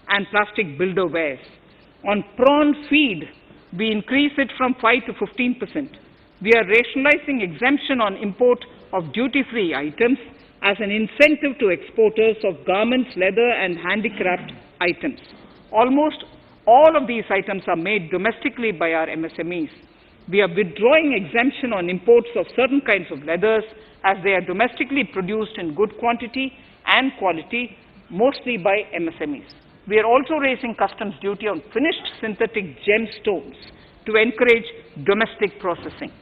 and plastic builderwares. On prawn feed, we increase it from 5 to 15%. We are rationalizing exemption on import of duty-free items as an incentive to exporters of garments, leather and handicraft items. Almost all of these items are made domestically by our MSMEs. We are withdrawing exemption on imports of certain kinds of leathers as they are domestically produced in good quantity and quality, mostly by MSMEs. We are also raising customs duty on finished synthetic gemstones to encourage domestic processing.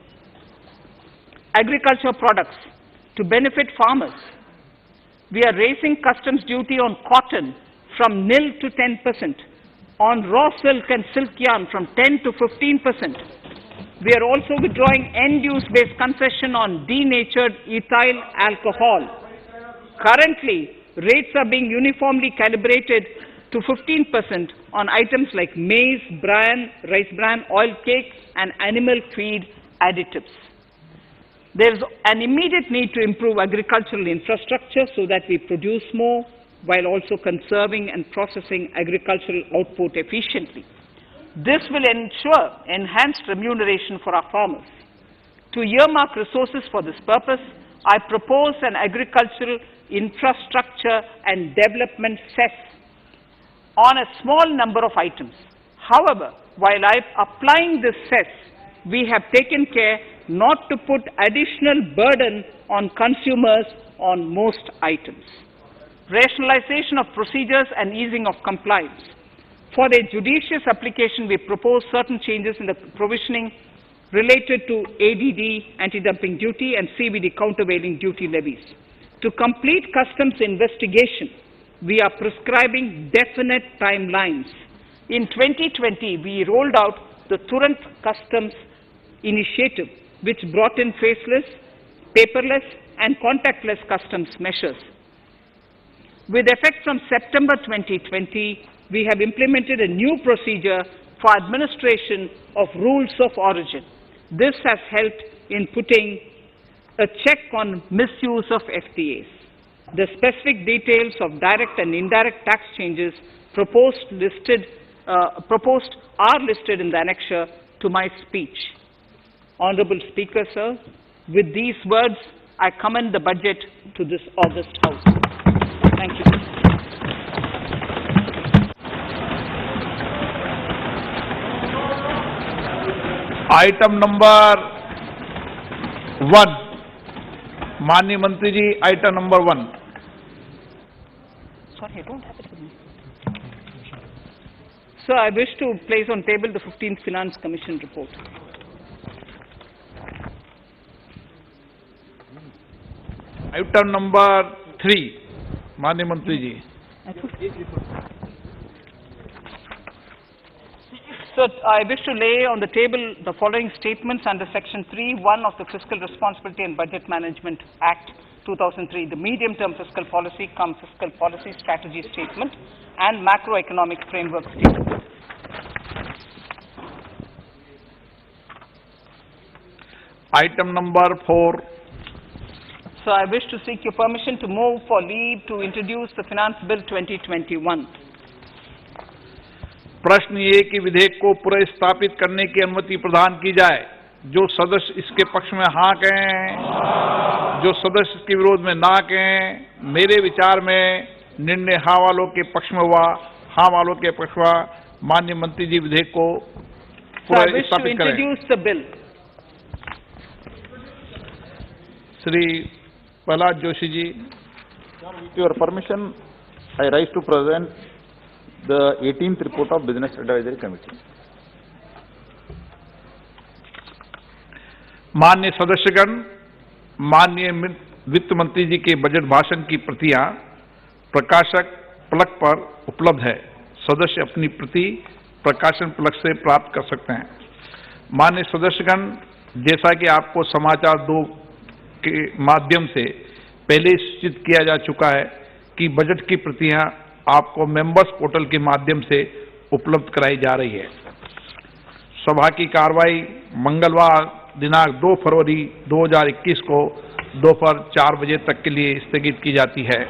Agriculture products to benefit farmers. We are raising customs duty on cotton from nil to 10%, on raw silk and silk yarn from 10 to 15%. We are also withdrawing end-use-based concession on denatured ethyl alcohol. Currently, rates are being uniformly calibrated to 15% on items like maize, bran, rice bran, oil cake, and animal feed additives. There is an immediate need to improve agricultural infrastructure so that we produce more while also conserving and processing agricultural output efficiently. This will ensure enhanced remuneration for our farmers. To earmark resources for this purpose, I propose an agricultural infrastructure and development cess on a small number of items. However, while applying this cess, we have taken care not to put additional burden on consumers on most items. Rationalization of procedures and easing of compliance. For a judicious application, we propose certain changes in the provisioning related to ADD, anti-dumping duty, and CVD, countervailing duty levies. To complete customs investigation, we are prescribing definite timelines. In 2020, we rolled out the Turant Customs Initiative, which brought in faceless, paperless, and contactless customs measures. With effect from September 2020, we have implemented a new procedure for administration of rules of origin. This has helped in putting a check on misuse of FTAs. The specific details of direct and indirect tax changes proposed are listed in the annexure to my speech. Honorable Speaker, sir, with these words, I commend the budget to this august House. Thank you. Item number 1. Manya Mantri ji, item number 1. Sorry, I don't have it with me. Sir, I wish to place on table the 15th Finance Commission report. Item number 3. Manya Mantri ji. Sir, I wish to lay on the table the following statements under Section 3(1) of the Fiscal Responsibility and Budget Management Act 2003, the medium-term fiscal policy fiscal policy strategy statement and macroeconomic framework statement. Item number 4. So I wish to seek your permission to move for leave to introduce the Finance Bill 2021. प्रश्न ये कि विधेयक को पुनर्स्थापित करने की अनुमति प्रदान की जाए। जो सदस्य इसके पक्ष में हाँ कहें, जो सदस्य इसके विरोध में ना कहें। मेरे विचार में निर्णय हाँ वालों के पक्ष में हुआ, हाँ वालों के पक्ष हुआ। माननीय मंत्री जी विधेयक को पुनर्स्थापित करें। Shri Prahlad Joshi ji, with your permission, I rise to present the 18th report of Business Advisory Committee. माननीय सदस्यगण, माननीय वित्त मंत्री जी के बजट भाषण की प्रतियां प्रकाशक प्लग पर उपलब्ध है। सदस्य अपनी प्रति प्रकाशन प्लग से प्राप्त कर सकते हैं। माननीय सदस्यगण, जैसा कि आपको समाचार 2 के माध्यम से पहले ही सूचित किया जा चुका है कि बजट की प्रतियां आपको मेंबर्स पोर्टल के माध्यम से उपलब्ध कराई जा रही है। सभा की कार्रवाई मंगलवार दिनांक 2 फरवरी 2021 को दोपहर 4 बजे तक के लिए स्थगित की जाती है।